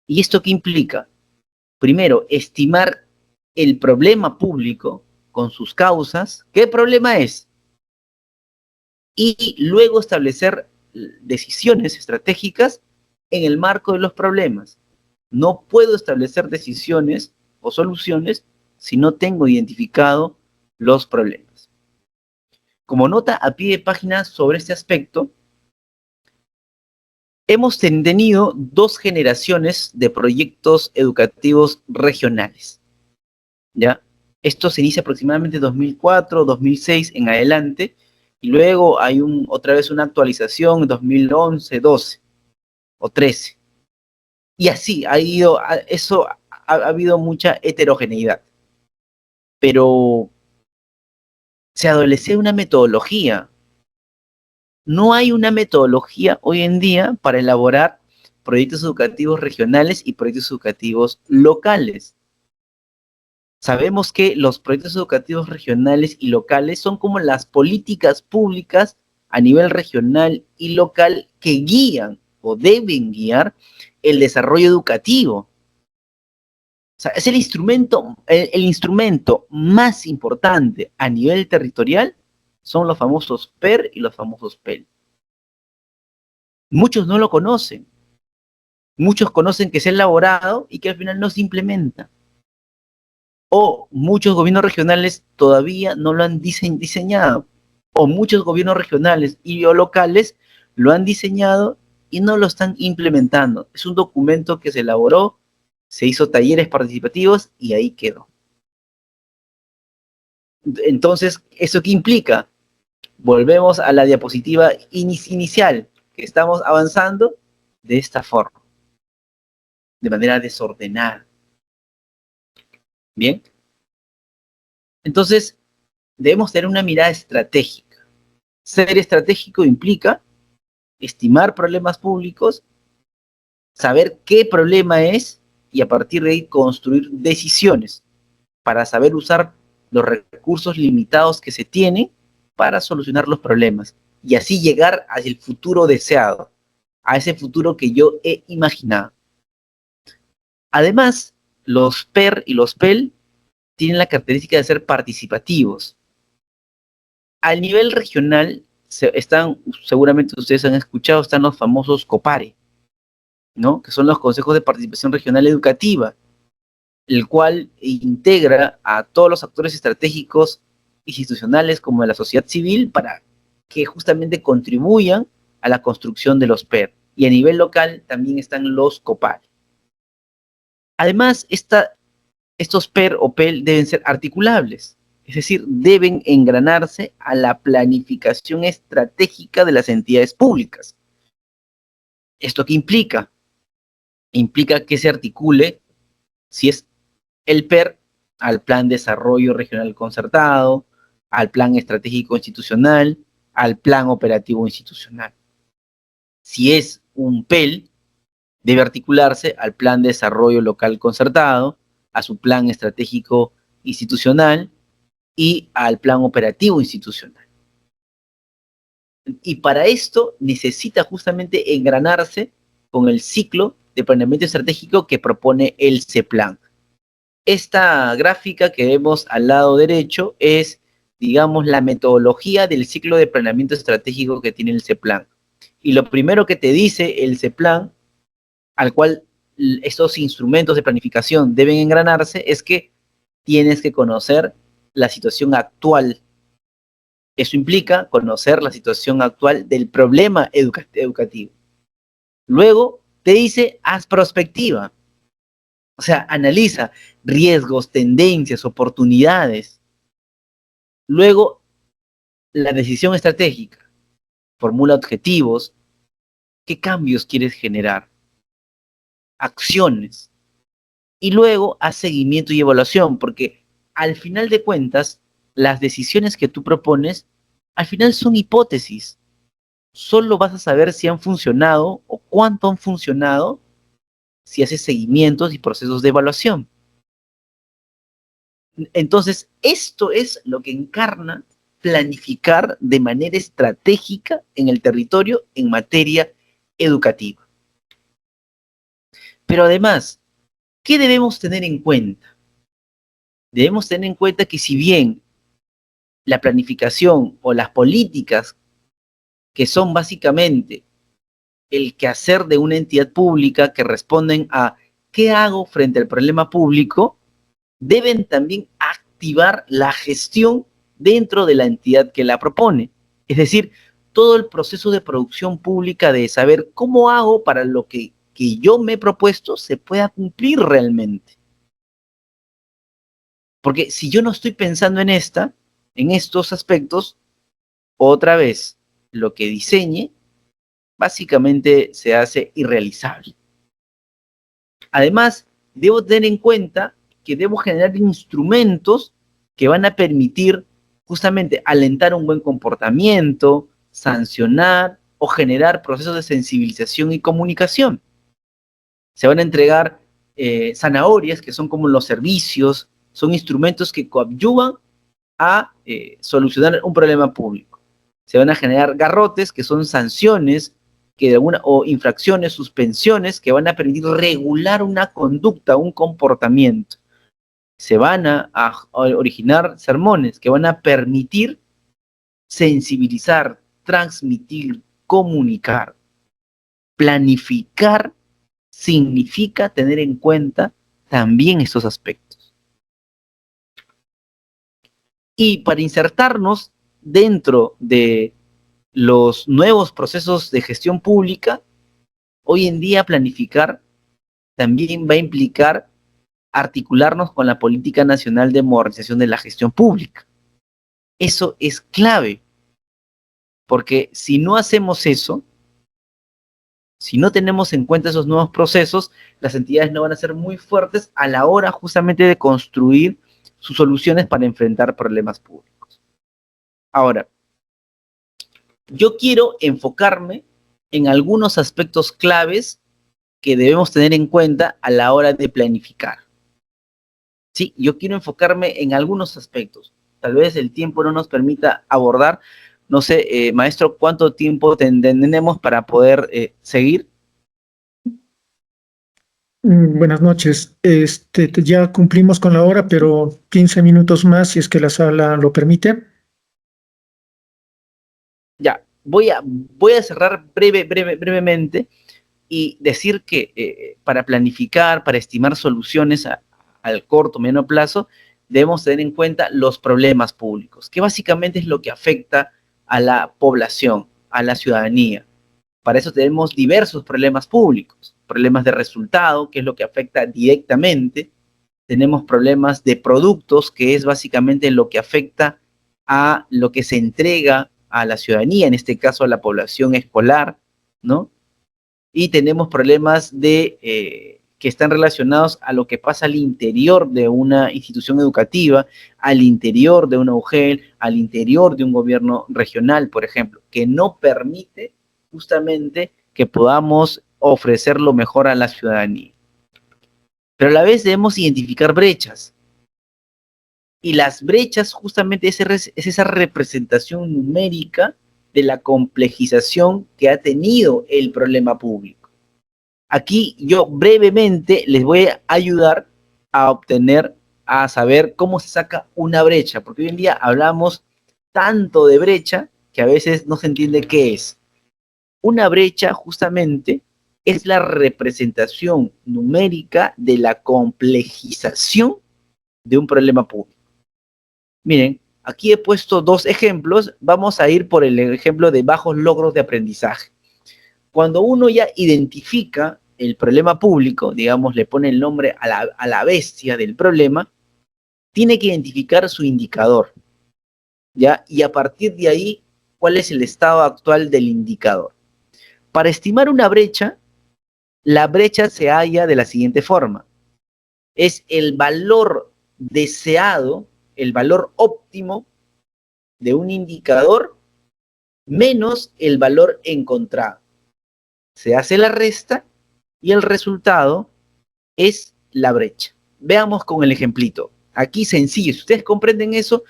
S1: ¿Y esto qué implica? Primero, estimar el problema público con sus causas. ¿Qué problema es? Y luego establecer decisiones estratégicas en el marco de los problemas. No puedo establecer decisiones o soluciones si no tengo identificado los problemas. Como nota a pie de página sobre este aspecto, hemos tenido dos generaciones de proyectos educativos regionales, ¿ya? Esto se inicia aproximadamente en 2004, 2006 en adelante, y luego hay otra vez una actualización en 2011, 12 o 13. Y así ha habido mucha heterogeneidad. Pero se adolece una metodología. No hay una metodología hoy en día para elaborar proyectos educativos regionales y proyectos educativos locales. Sabemos que los proyectos educativos regionales y locales son como las políticas públicas a nivel regional y local que guían o deben guiar el desarrollo educativo. O sea, es el instrumento más importante a nivel territorial, son los famosos PER y los famosos PEL. Muchos no lo conocen. Muchos conocen que se ha elaborado y que al final no se implementa. O muchos gobiernos regionales todavía no lo han diseñado. O muchos gobiernos regionales y o locales lo han diseñado y no lo están implementando. Es un documento que se elaboró, se hizo talleres participativos y ahí quedó. Entonces, ¿eso qué implica? Volvemos a la diapositiva inicial, que estamos avanzando de esta forma, de manera desordenada. Bien. Entonces, debemos tener una mirada estratégica. Ser estratégico implica estimar problemas públicos, saber qué problema es y a partir de ahí construir decisiones para saber usar los recursos limitados que se tienen para solucionar los problemas y así llegar hacia el futuro deseado, a ese futuro que yo he imaginado. Además, los PER y los PEL tienen la característica de ser participativos. Al nivel regional, seguramente ustedes han escuchado, están los famosos COPARE, ¿no? Que son los consejos de participación regional educativa, el cual integra a todos los actores estratégicos institucionales como de la sociedad civil para que justamente contribuyan a la construcción de los PER. Y a nivel local también están los COPARE. Además, estos PER o PEL deben ser articulables, es decir, deben engranarse a la planificación estratégica de las entidades públicas. ¿Esto qué implica? Implica que se articule, si es el PER, al Plan de Desarrollo Regional Concertado, al Plan Estratégico Institucional, al Plan Operativo Institucional. Si es un PEL, debe articularse al Plan de Desarrollo Local Concertado, a su Plan Estratégico Institucional y al Plan Operativo Institucional. Y para esto necesita justamente engranarse con el ciclo de planeamiento estratégico que propone el CEPLAN. Esta gráfica que vemos al lado derecho es, digamos, la metodología del ciclo de planeamiento estratégico que tiene el CEPLAN. Y lo primero que te dice el CEPLAN, al cual estos instrumentos de planificación deben engranarse, es que tienes que conocer la situación actual. Eso implica conocer la situación actual del problema educativo. Luego te dice, haz prospectiva. O sea, analiza riesgos, tendencias, oportunidades. Luego, la decisión estratégica. Formula objetivos. ¿Qué cambios quieres generar? Acciones. Y luego, haz seguimiento y evaluación, porque al final de cuentas, las decisiones que tú propones, al final son hipótesis. Solo vas a saber si han funcionado o cuánto han funcionado si haces seguimientos y procesos de evaluación. Entonces, esto es lo que encarna planificar de manera estratégica en el territorio en materia educativa. Pero además, ¿qué debemos tener en cuenta? Debemos tener en cuenta que si bien la planificación o las políticas que son básicamente el quehacer de una entidad pública que responden a ¿qué hago frente al problema público?, deben también activar la gestión dentro de la entidad que la propone. Es decir, todo el proceso de producción pública de saber cómo hago para lo que yo me he propuesto se pueda cumplir realmente. Porque si yo no estoy pensando en estos aspectos, otra vez, lo que diseñe básicamente se hace irrealizable. Además, debo tener en cuenta que debo generar instrumentos que van a permitir justamente alentar un buen comportamiento, sancionar o generar procesos de sensibilización y comunicación. Se van a entregar zanahorias, que son como los servicios, son instrumentos que coadyuvan a solucionar un problema público. Se van a generar garrotes, que son sanciones o infracciones, suspensiones, que van a permitir regular una conducta, un comportamiento. Se van a originar sermones que van a permitir sensibilizar, transmitir, comunicar. Planificar significa tener en cuenta también estos aspectos. Y para insertarnos dentro de los nuevos procesos de gestión pública, Hoy en día planificar también va a implicar articularnos con la Política Nacional de Modernización de la Gestión Pública. Eso es clave, porque si no hacemos eso, si no tenemos en cuenta esos nuevos procesos, las entidades no van a ser muy fuertes a la hora justamente de construir sus soluciones para enfrentar problemas públicos. Ahora, yo quiero enfocarme en algunos aspectos claves que debemos tener en cuenta a la hora de planificar. Sí, yo quiero enfocarme en algunos aspectos. Tal vez el tiempo no nos permita abordar. No sé, maestro, ¿cuánto tiempo tenemos para poder seguir?
S4: Buenas noches. Ya cumplimos con la hora, pero 15 minutos más si es que la sala lo permite.
S1: Ya, voy a cerrar brevemente y decir que para planificar, para estimar soluciones al corto o mediano plazo, debemos tener en cuenta los problemas públicos, que básicamente es lo que afecta a la población, a la ciudadanía. Para eso tenemos diversos problemas públicos, problemas de resultado, que es lo que afecta directamente. Tenemos problemas de productos, que es básicamente lo que afecta a lo que se entrega a la ciudadanía, en este caso a la población escolar, ¿no? Y tenemos problemas que están relacionados a lo que pasa al interior de una institución educativa, al interior de una UGEL, al interior de un gobierno regional, por ejemplo, que no permite justamente que podamos ofrecer lo mejor a la ciudadanía. Pero a la vez debemos identificar brechas. Y las brechas justamente es esa representación numérica de la complejización que ha tenido el problema público. Aquí yo brevemente les voy a ayudar a obtener, a saber cómo se saca una brecha, porque hoy en día hablamos tanto de brecha que a veces no se entiende qué es. Una brecha justamente es la representación numérica de la complejización de un problema público. Miren, aquí he puesto dos ejemplos. Vamos a ir por el ejemplo de bajos logros de aprendizaje. Cuando uno ya identifica el problema público, digamos, le pone el nombre a la bestia del problema, tiene que identificar su indicador, ¿ya? Y a partir de ahí, ¿cuál es el estado actual del indicador? Para estimar una brecha, la brecha se halla de la siguiente forma. Es el valor deseado, el valor óptimo de un indicador menos el valor encontrado. Se hace la resta y el resultado es la brecha. Veamos con el ejemplito. Aquí sencillo, si ustedes comprenden eso,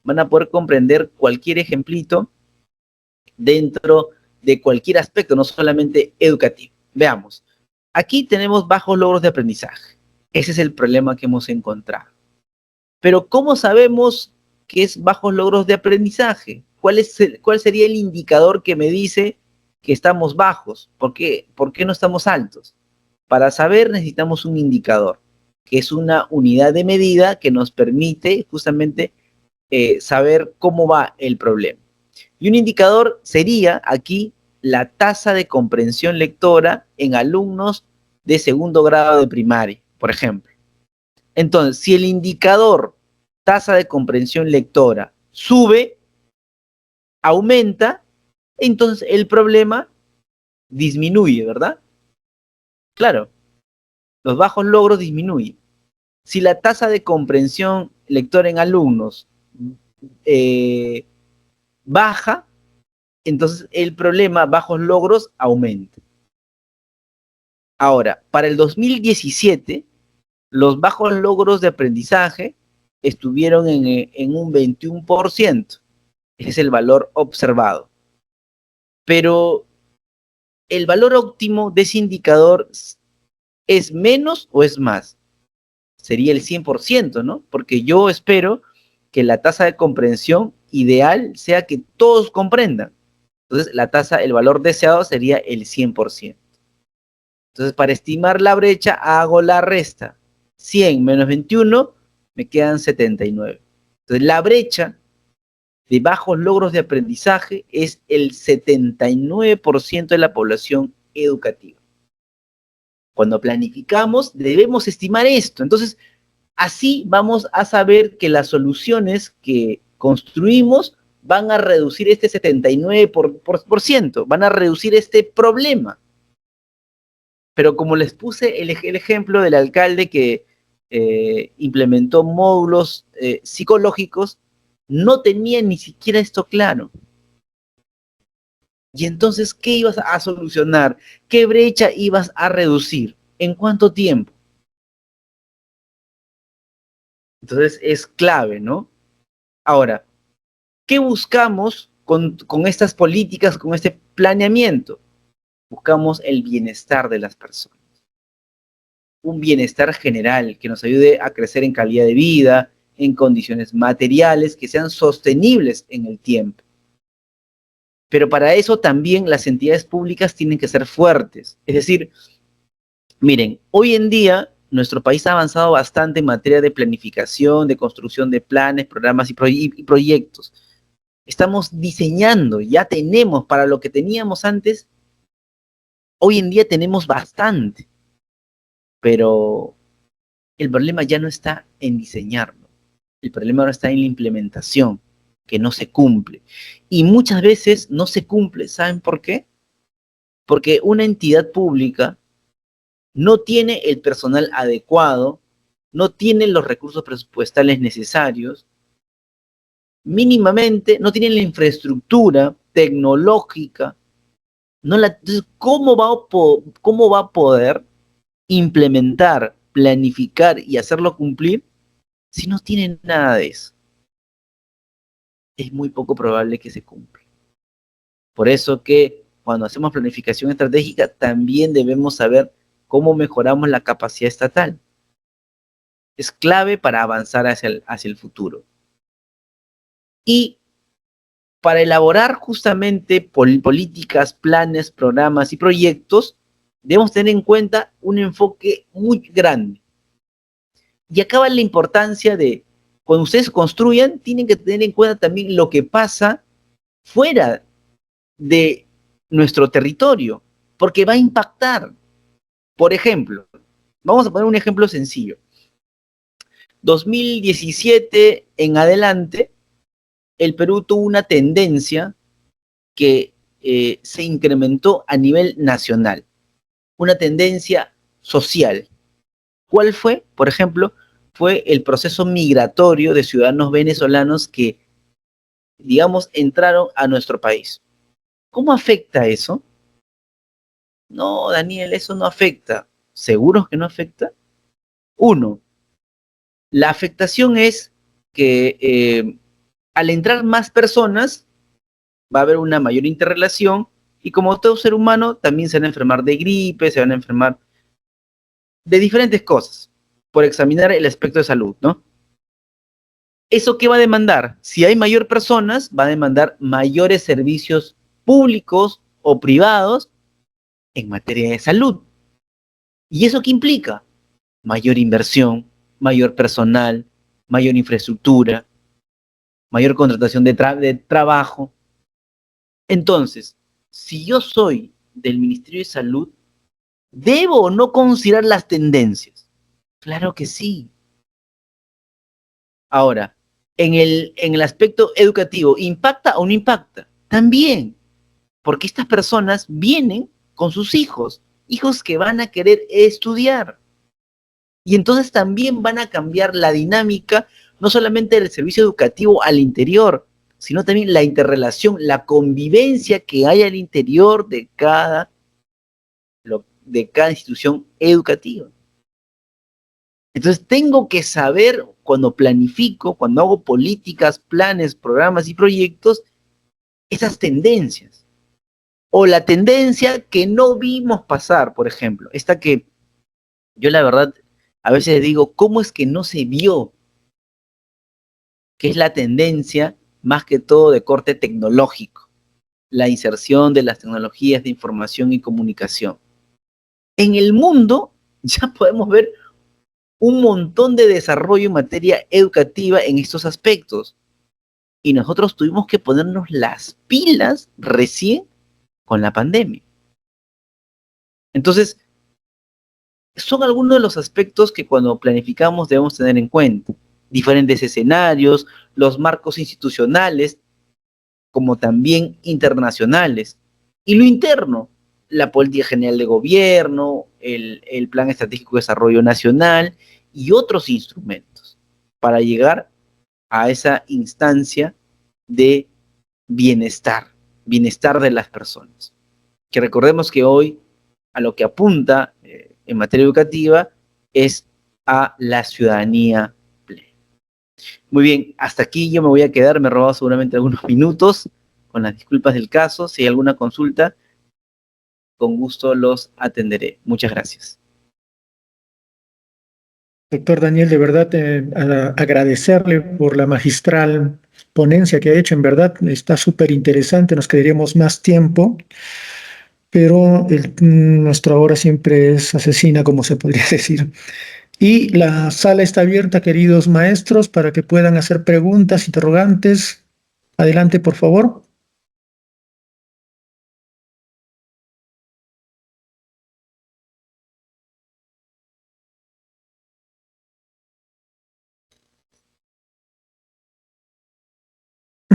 S1: van a poder comprender cualquier ejemplito dentro de cualquier aspecto, no solamente educativo. Veamos. Aquí tenemos bajos logros de aprendizaje. Ese es el problema que hemos encontrado. Pero ¿cómo sabemos que es bajos logros de aprendizaje? ¿Cuál sería el indicador que me dice que estamos bajos? ¿Por qué no estamos altos? Para saber necesitamos un indicador, que es una unidad de medida que nos permite justamente saber cómo va el problema. Y un indicador sería aquí la tasa de comprensión lectora en alumnos de segundo grado de primaria, por ejemplo. Entonces, si el indicador tasa de comprensión lectora sube, aumenta, entonces el problema disminuye, ¿verdad? Claro, los bajos logros disminuyen. Si la tasa de comprensión lectora en alumnos eh, baja, entonces el problema bajos logros aumenta. Ahora, para el 2017, los bajos logros de aprendizaje estuvieron en un 21%. Ese es el valor observado. Pero el valor óptimo de ese indicador es menos o es más. Sería el 100%, ¿no? Porque yo espero que la tasa de comprensión ideal sea que todos comprendan. Entonces, el valor deseado sería el 100%. Entonces, para estimar la brecha, hago la resta. 100 menos 21, me quedan 79. Entonces, la brecha de bajos logros de aprendizaje es el 79% de la población educativa. Cuando planificamos, debemos estimar esto. Entonces, así vamos a saber que las soluciones que construimos van a reducir este 79%, van a reducir este problema. Pero como les puse el ejemplo del alcalde que implementó módulos psicológicos, no tenía ni siquiera esto claro. Y entonces, ¿qué ibas a solucionar? ¿Qué brecha ibas a reducir? ¿En cuánto tiempo? Entonces es clave, ¿no? Ahora, ¿qué buscamos con estas políticas, con este planeamiento? Buscamos el bienestar de las personas. Un bienestar general que nos ayude a crecer en calidad de vida, en condiciones materiales que sean sostenibles en el tiempo. Pero para eso también las entidades públicas tienen que ser fuertes. Es decir, miren, hoy en día nuestro país ha avanzado bastante en materia de planificación, de construcción de planes, programas y proyectos. Estamos diseñando, ya tenemos para lo que teníamos antes, hoy en día tenemos bastante, pero el problema ya no está en diseñarlo, el problema ahora está en la implementación, que no se cumple. Y muchas veces no se cumple, ¿saben por qué? Porque una entidad pública no tiene el personal adecuado, no tiene los recursos presupuestales necesarios, mínimamente no tiene la infraestructura tecnológica, no la, entonces, ¿cómo va a poder implementar, planificar y hacerlo cumplir si no tiene nada de eso? Es muy poco probable que se cumpla. Por eso que cuando hacemos planificación estratégica también debemos saber cómo mejoramos la capacidad estatal. Es clave para avanzar hacia el futuro. Y para elaborar justamente políticas, planes, programas y proyectos, debemos tener en cuenta un enfoque muy grande. Y acá va la importancia de, cuando ustedes construyan, tienen que tener en cuenta también lo que pasa fuera de nuestro territorio, porque va a impactar. Por ejemplo, vamos a poner un ejemplo sencillo. 2017 en adelante, el Perú tuvo una tendencia que se incrementó a nivel nacional, una tendencia social. ¿Cuál fue? Por ejemplo, fue el proceso migratorio de ciudadanos venezolanos que, digamos, entraron a nuestro país. ¿Cómo afecta eso? No, Daniel, eso no afecta. ¿Seguros que no afecta? Uno, la afectación es que al entrar más personas va a haber una mayor interrelación y como todo ser humano también se van a enfermar de gripe, se van a enfermar de diferentes cosas por examinar el aspecto de salud, ¿no? ¿Eso qué va a demandar? Si hay mayor personas, va a demandar mayores servicios públicos o privados en materia de salud. ¿Y eso qué implica? Mayor inversión, mayor personal, mayor infraestructura, mayor contratación de trabajo. Entonces, si yo soy del Ministerio de Salud, ¿debo o no considerar las tendencias? Claro que sí. Ahora, en el aspecto educativo, ¿impacta o no impacta? También, porque estas personas vienen con sus hijos, hijos que van a querer estudiar. Y entonces también van a cambiar la dinámica, no solamente del servicio educativo al interior, sino también la interrelación, la convivencia que hay al interior de cada institución educativa. Entonces tengo que saber cuando planifico, cuando hago políticas, planes, programas y proyectos, esas tendencias. O la tendencia que no vimos pasar, por ejemplo, esta que yo la verdad a veces digo, ¿cómo es que no se vio? Que es la tendencia más que todo de corte tecnológico, la inserción de las tecnologías de información y comunicación. En el mundo ya podemos ver un montón de desarrollo en materia educativa en estos aspectos. Y nosotros tuvimos que ponernos las pilas recién con la pandemia. Entonces, son algunos de los aspectos que cuando planificamos debemos tener en cuenta. Diferentes escenarios, los marcos institucionales, como también internacionales. Y lo interno, la política general de gobierno, el Plan Estratégico de Desarrollo Nacional y otros instrumentos para llegar a esa instancia de bienestar, bienestar de las personas. Que recordemos que hoy a lo que apunta en materia educativa es a la ciudadanía plena. Muy bien, hasta aquí yo me voy a quedar, me he robado seguramente algunos minutos, con las disculpas del caso. Si hay alguna consulta, con gusto los atenderé. Muchas gracias.
S4: Doctor Daniel, de verdad agradecerle por la magistral ponencia que ha hecho. En verdad está súper interesante, nos quedaríamos más tiempo, pero nuestra hora siempre es asesina, como se podría decir. Y la sala está abierta, queridos maestros, para que puedan hacer preguntas, interrogantes. Adelante, por favor.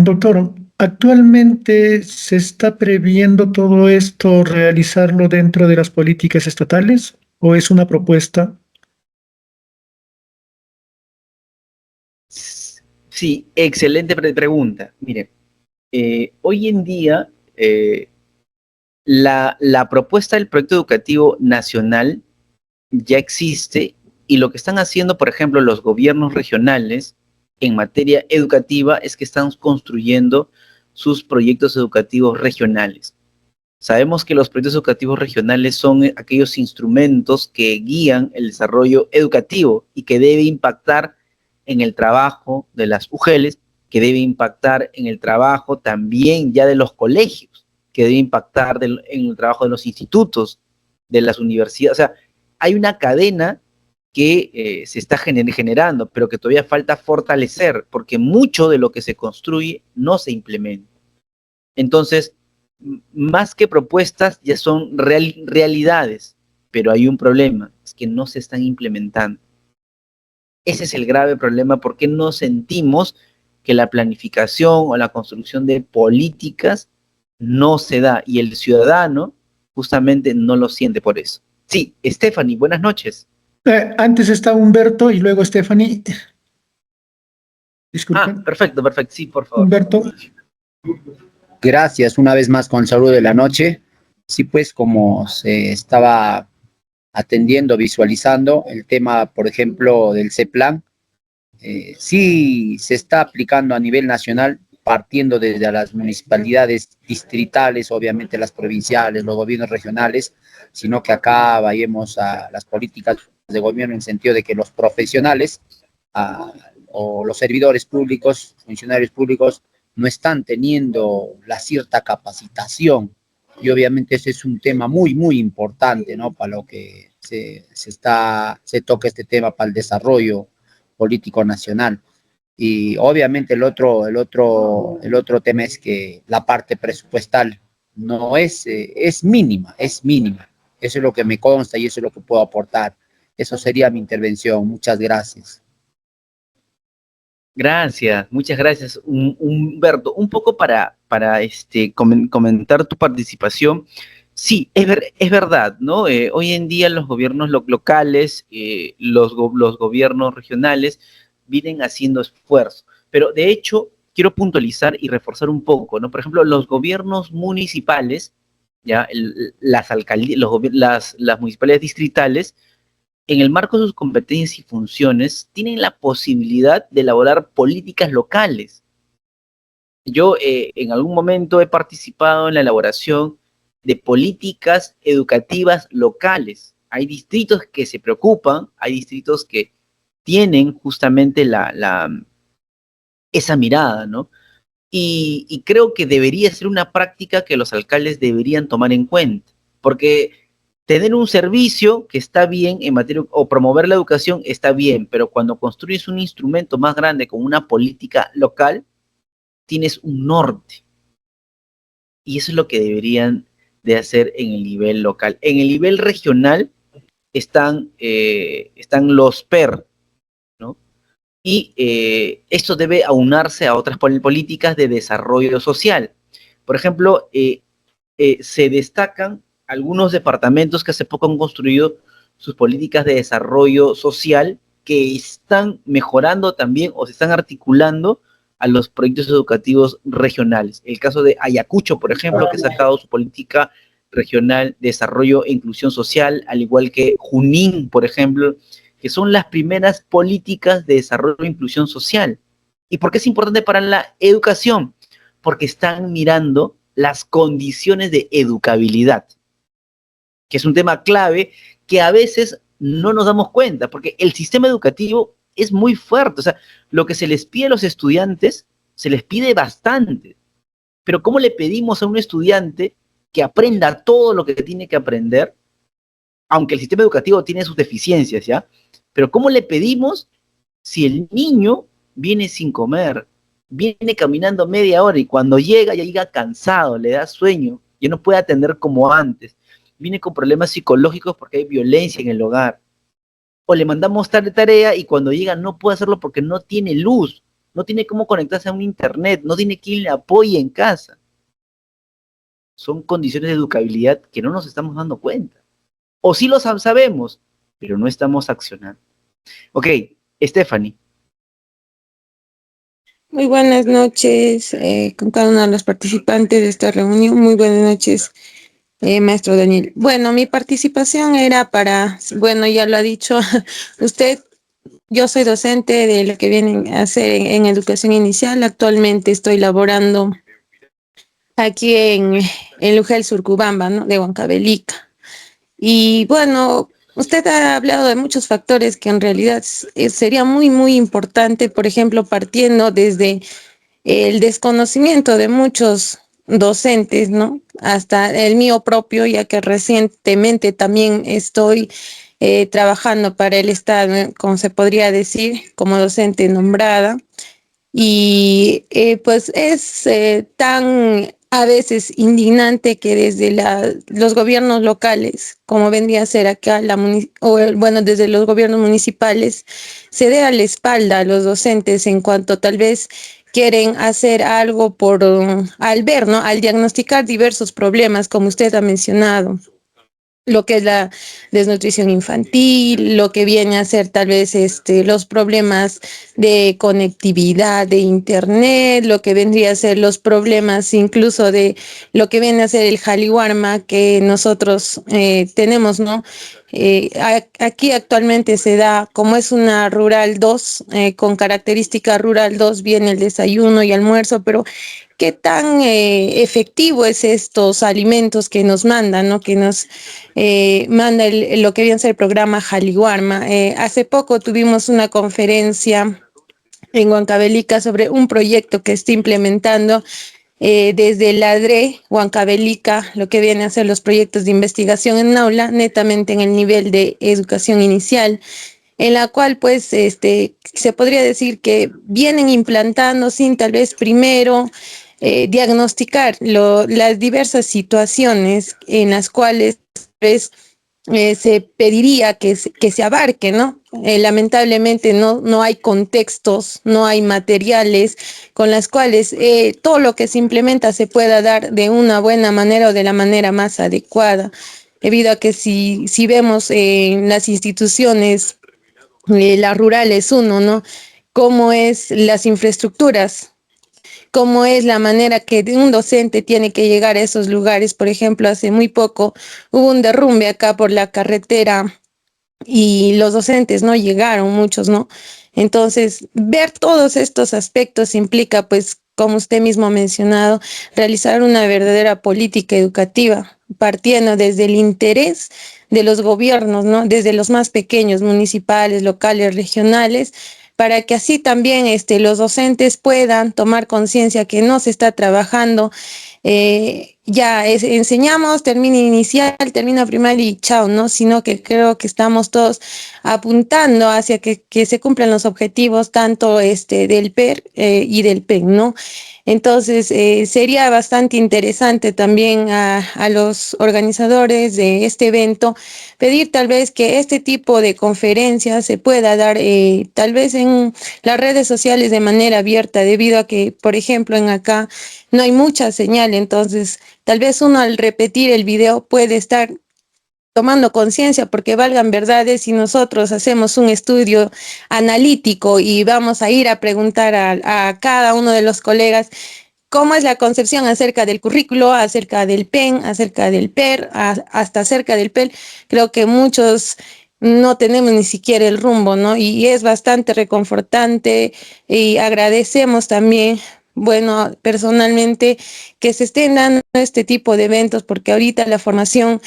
S4: Doctor, ¿actualmente se está previendo todo esto realizarlo dentro de las políticas estatales o es una propuesta?
S1: Sí, excelente pregunta. Mire, hoy en día la propuesta del proyecto educativo nacional ya existe y lo que están haciendo, por ejemplo, los gobiernos regionales en materia educativa es que están construyendo sus proyectos educativos regionales. Sabemos que los proyectos educativos regionales son aquellos instrumentos que guían el desarrollo educativo y que debe impactar en el trabajo de las UGELs, que debe impactar en el trabajo también ya de los colegios, que debe impactar en el trabajo de los institutos, de las universidades. O sea, hay una cadena que se está generando, pero que todavía falta fortalecer, porque mucho de lo que se construye no se implementa. Entonces, más que propuestas, ya son realidades, pero hay un problema, es que no se están implementando. Ese es el grave problema, porque no sentimos que la planificación o la construcción de políticas no se da, y el ciudadano justamente no lo siente por eso. Sí, Stephanie, buenas noches.
S4: Antes está Humberto y luego Stephanie. Disculpen.
S1: Perfecto, perfecto, sí, por favor.
S4: Humberto.
S3: Gracias una vez más con el saludo de la noche. Sí, pues como se estaba atendiendo, visualizando el tema, por ejemplo, del CEPLAN, sí se está aplicando a nivel nacional, partiendo desde las municipalidades distritales, obviamente las provinciales, los gobiernos regionales, sino que acá vayamos a las políticas de gobierno en el sentido de que los profesionales o los servidores públicos, funcionarios públicos, no están teniendo la cierta capacitación. Y obviamente ese es un tema muy, muy importante, ¿no? Para lo que se toca este tema para el desarrollo político nacional. Y obviamente el otro tema es que la parte presupuestal no es mínima, es mínima. Eso es lo que me consta y eso es lo que puedo aportar. Eso sería mi intervención. Muchas gracias.
S1: Gracias, muchas gracias, Humberto. Un poco para comentar tu participación. Sí, es verdad, ¿no? Hoy en día los gobiernos locales, los gobiernos regionales vienen haciendo esfuerzos, pero de hecho quiero puntualizar y reforzar un poco, ¿no? Por ejemplo, los gobiernos municipales, ya, las alcaldías, las municipalidades distritales, en el marco de sus competencias y funciones, tienen la posibilidad de elaborar políticas locales. Yo en algún momento he participado en la elaboración de políticas educativas locales. Hay distritos que se preocupan, hay distritos que tienen justamente esa mirada, ¿no? Y creo que debería ser una práctica que los alcaldes deberían tomar en cuenta, porque tener un servicio que está bien en materia, o promover la educación está bien, pero cuando construyes un instrumento más grande como una política local, tienes un norte. Y eso es lo que deberían de hacer en el nivel local. En el nivel regional, están los PER, ¿no? Y esto debe aunarse a otras políticas de desarrollo social. Por ejemplo, se destacan algunos departamentos que hace poco han construido sus políticas de desarrollo social que están mejorando también o se están articulando a los proyectos educativos regionales. El caso de Ayacucho, por ejemplo, que ha sacado su política regional de desarrollo e inclusión social, al igual que Junín, por ejemplo, que son las primeras políticas de desarrollo e inclusión social. ¿Y por qué es importante para la educación? Porque están mirando las condiciones de educabilidad, que es un tema clave que a veces no nos damos cuenta, porque el sistema educativo es muy fuerte. O sea, lo que se les pide a los estudiantes, se les pide bastante. Pero ¿cómo le pedimos a un estudiante que aprenda todo lo que tiene que aprender? Aunque el sistema educativo tiene sus deficiencias, ¿ya? Pero ¿cómo le pedimos si el niño viene sin comer, viene caminando media hora y cuando llega ya llega cansado, le da sueño, ya no puede atender como antes, viene con problemas psicológicos porque hay violencia en el hogar? O le mandamos tarea y cuando llega no puede hacerlo porque no tiene luz, no tiene cómo conectarse a un internet, no tiene quien le apoye en casa. Son condiciones de educabilidad que no nos estamos dando cuenta. O sí lo sabemos, pero no estamos accionando. Ok, Stephanie.
S5: Muy buenas noches con cada uno de los participantes de esta reunión. Muy buenas noches, maestro Daniel. Bueno, mi participación era para, bueno, ya lo ha dicho usted, yo soy docente de lo que vienen a hacer en educación inicial. Actualmente estoy laborando aquí en Luján, Surcubamba, ¿no? De Huancavelica. Y bueno, usted ha hablado de muchos factores que en realidad sería muy, muy importante, por ejemplo, partiendo desde el desconocimiento de muchos docentes, ¿no? Hasta el mío propio, ya que recientemente también estoy trabajando para el Estado, como se podría decir, como docente nombrada. Y pues es tan a veces indignante que desde los gobiernos locales, como vendría a ser acá, bueno, desde los gobiernos municipales, se dé a la espalda a los docentes en cuanto tal vez quieren hacer algo al ver, ¿no? Al diagnosticar diversos problemas, como usted ha mencionado, lo que es la desnutrición infantil, lo que viene a ser tal vez los problemas de conectividad de internet, lo que vendría a ser los problemas incluso de lo que viene a ser el Jaliwarma que nosotros tenemos, ¿no? Aquí actualmente se da, como es una rural 2 con característica rural 2 viene el desayuno y almuerzo, pero qué tan efectivo es estos alimentos que nos mandan, ¿no? Que nos manda lo que viene a ser el programa Jaliwarma. Hace poco tuvimos una conferencia en Huancavelica sobre un proyecto que está implementando desde la DRE, Huancavelica, lo que viene a ser los proyectos de investigación en aula, netamente en el nivel de educación inicial, en la cual pues se podría decir que vienen implantando sin tal vez primero diagnosticar las diversas situaciones en las cuales pues, se pediría que se abarque, ¿no? Lamentablemente no hay contextos, no hay materiales con las cuales todo lo que se implementa se pueda dar de una buena manera o de la manera más adecuada, debido a que si vemos en las instituciones la rural es uno, ¿no? Cómo es las infraestructuras, cómo es la manera que un docente tiene que llegar a esos lugares. Por ejemplo, hace muy poco hubo un derrumbe acá por la carretera y los docentes no llegaron, muchos, ¿no? Entonces, ver todos estos aspectos implica, pues, como usted mismo ha mencionado, realizar una verdadera política educativa, partiendo desde el interés de los gobiernos, ¿no? Desde los más pequeños, municipales, locales, regionales, para que así también los docentes puedan tomar conciencia que no se está trabajando enseñamos, termina inicial, termina primaria y chao, ¿no? Sino que creo que estamos todos apuntando hacia que se cumplan los objetivos tanto del PER y del PEN, ¿no? Entonces, sería bastante interesante también a los organizadores de este evento pedir tal vez que este tipo de conferencias se pueda dar tal vez en las redes sociales de manera abierta, debido a que, por ejemplo, en acá no hay mucha señal, entonces tal vez uno al repetir el video puede estar tomando conciencia, porque valgan verdades, si nosotros hacemos un estudio analítico y vamos a ir a preguntar a cada uno de los colegas cómo es la concepción acerca del currículo, acerca del PEN, acerca del PER, hasta acerca del PEL, creo que muchos no tenemos ni siquiera el rumbo, ¿no? Y es bastante reconfortante y agradecemos también, bueno, personalmente, que se estén dando este tipo de eventos, porque ahorita la formación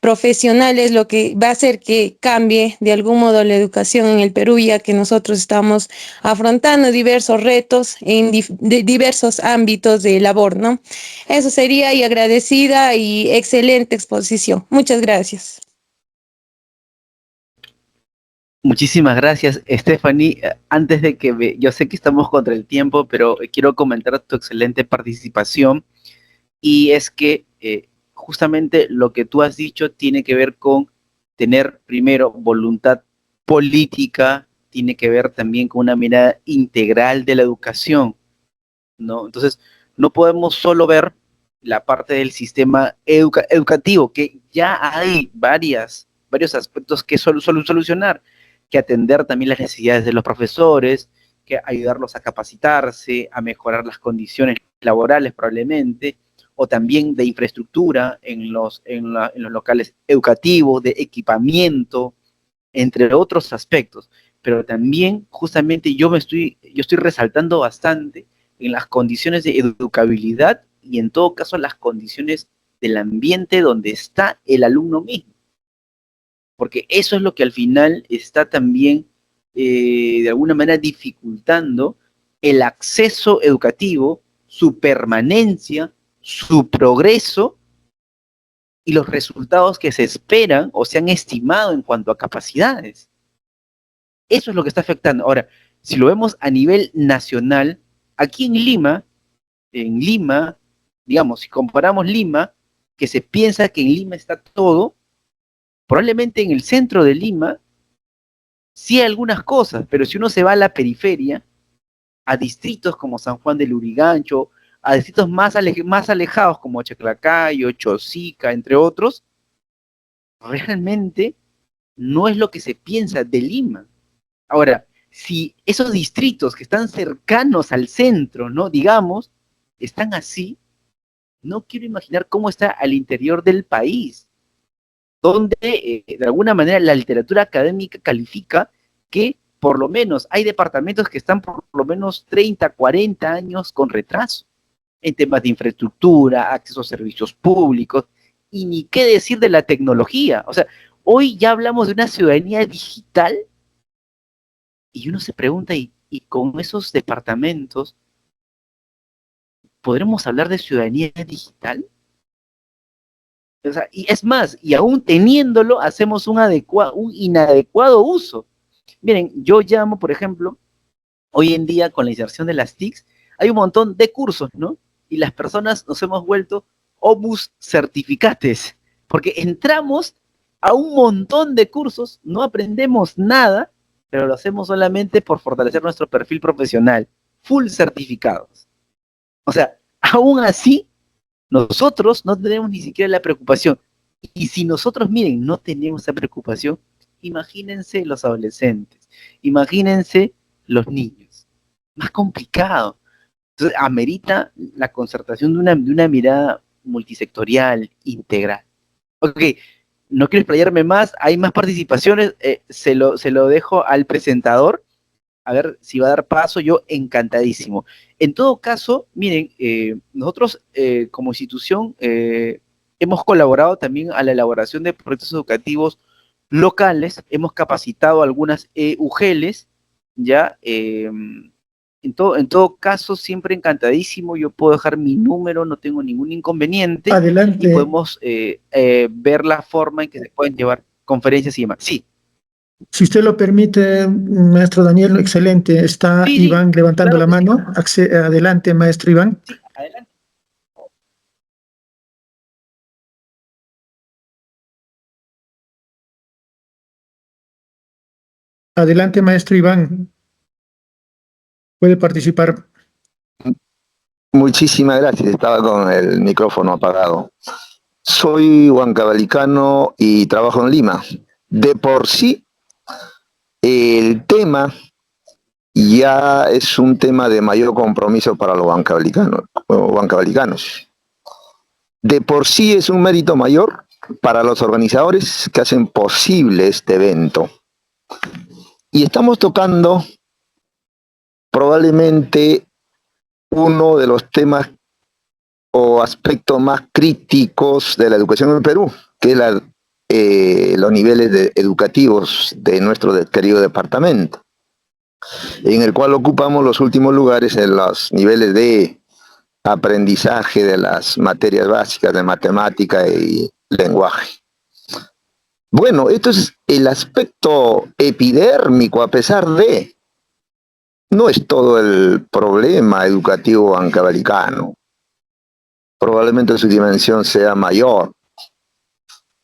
S5: profesional es lo que va a hacer que cambie de algún modo la educación en el Perú, ya que nosotros estamos afrontando diversos retos en diversos ámbitos de labor, ¿no? Eso sería, y agradecida y excelente exposición. Muchas gracias.
S1: Muchísimas gracias, Stephanie. Antes de yo sé que estamos contra el tiempo, pero quiero comentar tu excelente participación, y es que justamente lo que tú has dicho tiene que ver con tener primero voluntad política, tiene que ver también con una mirada integral de la educación, ¿no? Entonces, no podemos solo ver la parte del sistema educativo, que ya hay varios aspectos que solucionar, que atender también las necesidades de los profesores, que ayudarlos a capacitarse, a mejorar las condiciones laborales probablemente, o también de infraestructura en los locales educativos, de equipamiento, entre otros aspectos. Pero también, justamente, yo estoy resaltando bastante en las condiciones de educabilidad y, en todo caso, las condiciones del ambiente donde está el alumno mismo. Porque eso es lo que al final está también, de alguna manera, dificultando el acceso educativo, su permanencia, su progreso y los resultados que se esperan o se han estimado en cuanto a capacidades. Eso es lo que está afectando. Ahora, si lo vemos a nivel nacional, aquí en Lima, digamos, si comparamos Lima, que se piensa que en Lima está todo, probablemente en el centro de Lima sí hay algunas cosas, pero si uno se va a la periferia, a distritos como San Juan del Lurigancho, a distritos más alejados como Chaclacayo, Chosica, entre otros, realmente no es lo que se piensa de Lima. Ahora, si esos distritos que están cercanos al centro, ¿no? Digamos, están así, no quiero imaginar cómo está al interior del país, donde de alguna manera la literatura académica califica que por lo menos hay departamentos que están por lo menos 30, 40 años con retraso en temas de infraestructura, acceso a servicios públicos, y ni qué decir de la tecnología. O sea, hoy ya hablamos de una ciudadanía digital, y uno se pregunta, ¿y con esos departamentos podremos hablar de ciudadanía digital? O sea, y es más, y aún teniéndolo, hacemos un inadecuado uso. Miren, yo llamo, por ejemplo, hoy en día con la inserción de las TICs, hay un montón de cursos, ¿no? Y las personas nos hemos vuelto obus certificates, porque entramos a un montón de cursos, no aprendemos nada, pero lo hacemos solamente por fortalecer nuestro perfil profesional, full certificados. O sea, aún así, nosotros no tenemos ni siquiera la preocupación. Y si nosotros, miren, no tenemos esa preocupación, imagínense los adolescentes, imagínense los niños. Más complicado. Entonces, amerita la concertación de una mirada multisectorial, integral. Ok, no quiero explayarme más, hay más participaciones, se lo dejo al presentador, a ver si va a dar paso, yo encantadísimo. En todo caso, miren, nosotros como institución hemos colaborado también a la elaboración de proyectos educativos locales, hemos capacitado algunas UGELs, ya, en todo caso, siempre encantadísimo, yo puedo dejar mi número, no tengo ningún inconveniente,
S4: Adelante.
S1: y podemos ver la forma en que se pueden llevar conferencias y demás. Sí.
S4: Si usted lo permite, maestro Daniel, excelente. Está
S1: Sí,
S4: Iván levantando
S1: claro
S4: la
S1: que sí.
S4: mano. Adelante, maestro Iván.
S1: Sí, adelante.
S4: Adelante, maestro Iván. Puede participar.
S6: Muchísimas gracias, estaba con el micrófono apagado. Soy huancabalicano y trabajo en Lima. De por sí, el tema ya es un tema de mayor compromiso para los huancabalicanos. De por sí es un mérito mayor para los organizadores que hacen posible este evento. Y estamos tocando probablemente uno de los temas o aspectos más críticos de la educación en el Perú, que es los niveles educativos de nuestro querido departamento, en el cual ocupamos los últimos lugares en los niveles de aprendizaje de las materias básicas de matemática y lenguaje. Bueno, esto es el aspecto epidérmico, a pesar de, no es todo el problema educativo ancabalicano. Probablemente su dimensión sea mayor.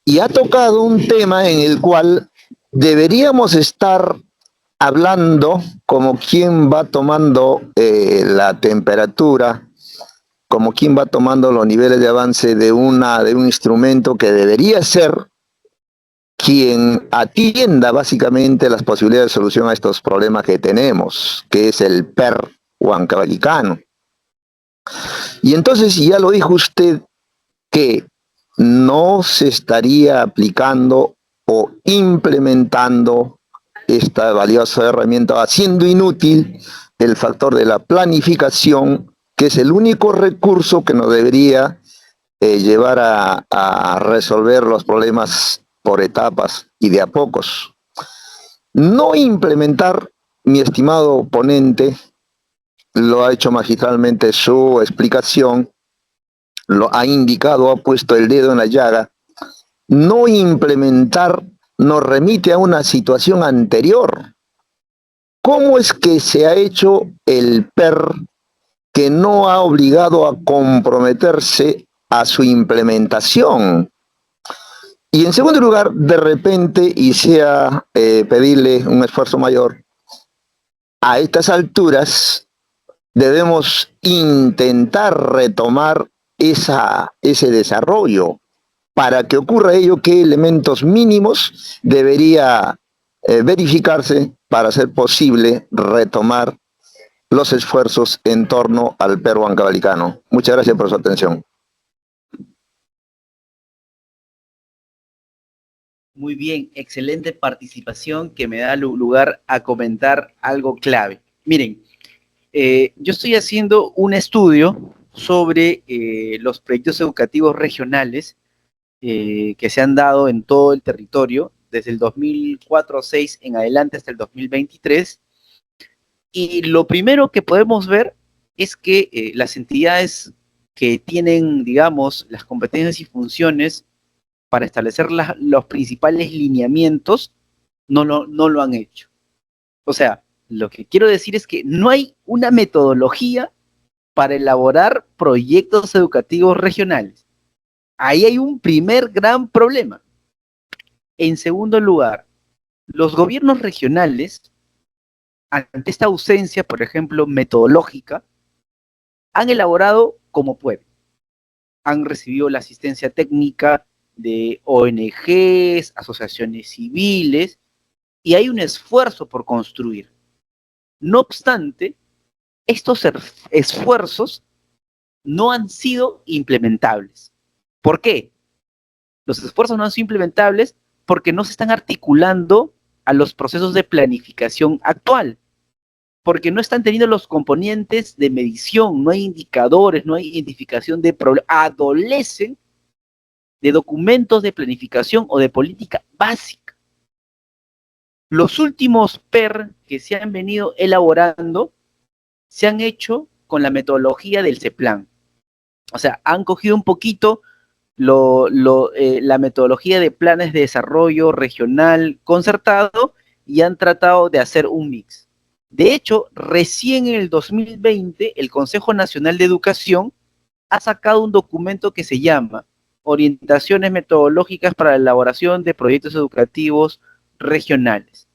S6: Y ha tocado un tema en el cual deberíamos estar hablando como quien va tomando la temperatura, como quien va tomando los niveles de avance de un instrumento que debería ser quien atienda básicamente las posibilidades de solución a estos problemas que tenemos, que es el PER huancabalicano. Y entonces ya lo dijo usted, que no se estaría aplicando o implementando esta valiosa herramienta, haciendo inútil el factor de la planificación, que es el único recurso que nos debería llevar a resolver los problemas por etapas y de a pocos. No implementar, mi estimado ponente, lo ha hecho magistralmente su explicación, lo ha indicado, ha puesto el dedo en la llaga. No implementar nos remite a una situación anterior. ¿Cómo es que se ha hecho el PER que no ha obligado a comprometerse a su implementación? Y en segundo lugar, de repente, y sea pedirle un esfuerzo mayor, a estas alturas debemos intentar retomar ese desarrollo. Para que ocurra ello, ¿qué elementos mínimos debería verificarse para hacer posible retomar los esfuerzos en torno al PER huancabalicano? Muchas gracias por su atención.
S1: Muy bien, excelente participación que me da lugar a comentar algo clave. Miren, yo estoy haciendo un estudio sobre los proyectos educativos regionales que se han dado en todo el territorio, desde el 2004-06 en adelante hasta el 2023. Y lo primero que podemos ver es que las entidades que tienen, digamos, las competencias y funciones para establecer los principales lineamientos, no lo han hecho. O sea, lo que quiero decir es que no hay una metodología para elaborar proyectos educativos regionales. Ahí hay un primer gran problema. En segundo lugar, los gobiernos regionales, ante esta ausencia, por ejemplo, metodológica, han elaborado como pueden. Han recibido la asistencia técnica de ONGs, asociaciones civiles, y hay un esfuerzo por construir. No obstante, estos esfuerzos no han sido implementables. ¿Por qué? Los esfuerzos no han sido implementables porque no se están articulando a los procesos de planificación actual, porque no están teniendo los componentes de medición, no hay indicadores, no hay identificación de problemas, adolecen de documentos de planificación o de política básica. Los últimos PER que se han venido elaborando se han hecho con la metodología del CEPLAN. O sea, han cogido un poquito la metodología de planes de desarrollo regional concertado y han tratado de hacer un mix. De hecho, recién en el 2020, el Consejo Nacional de Educación ha sacado un documento que se llama Orientaciones Metodológicas para la Elaboración de Proyectos Educativos Regionales.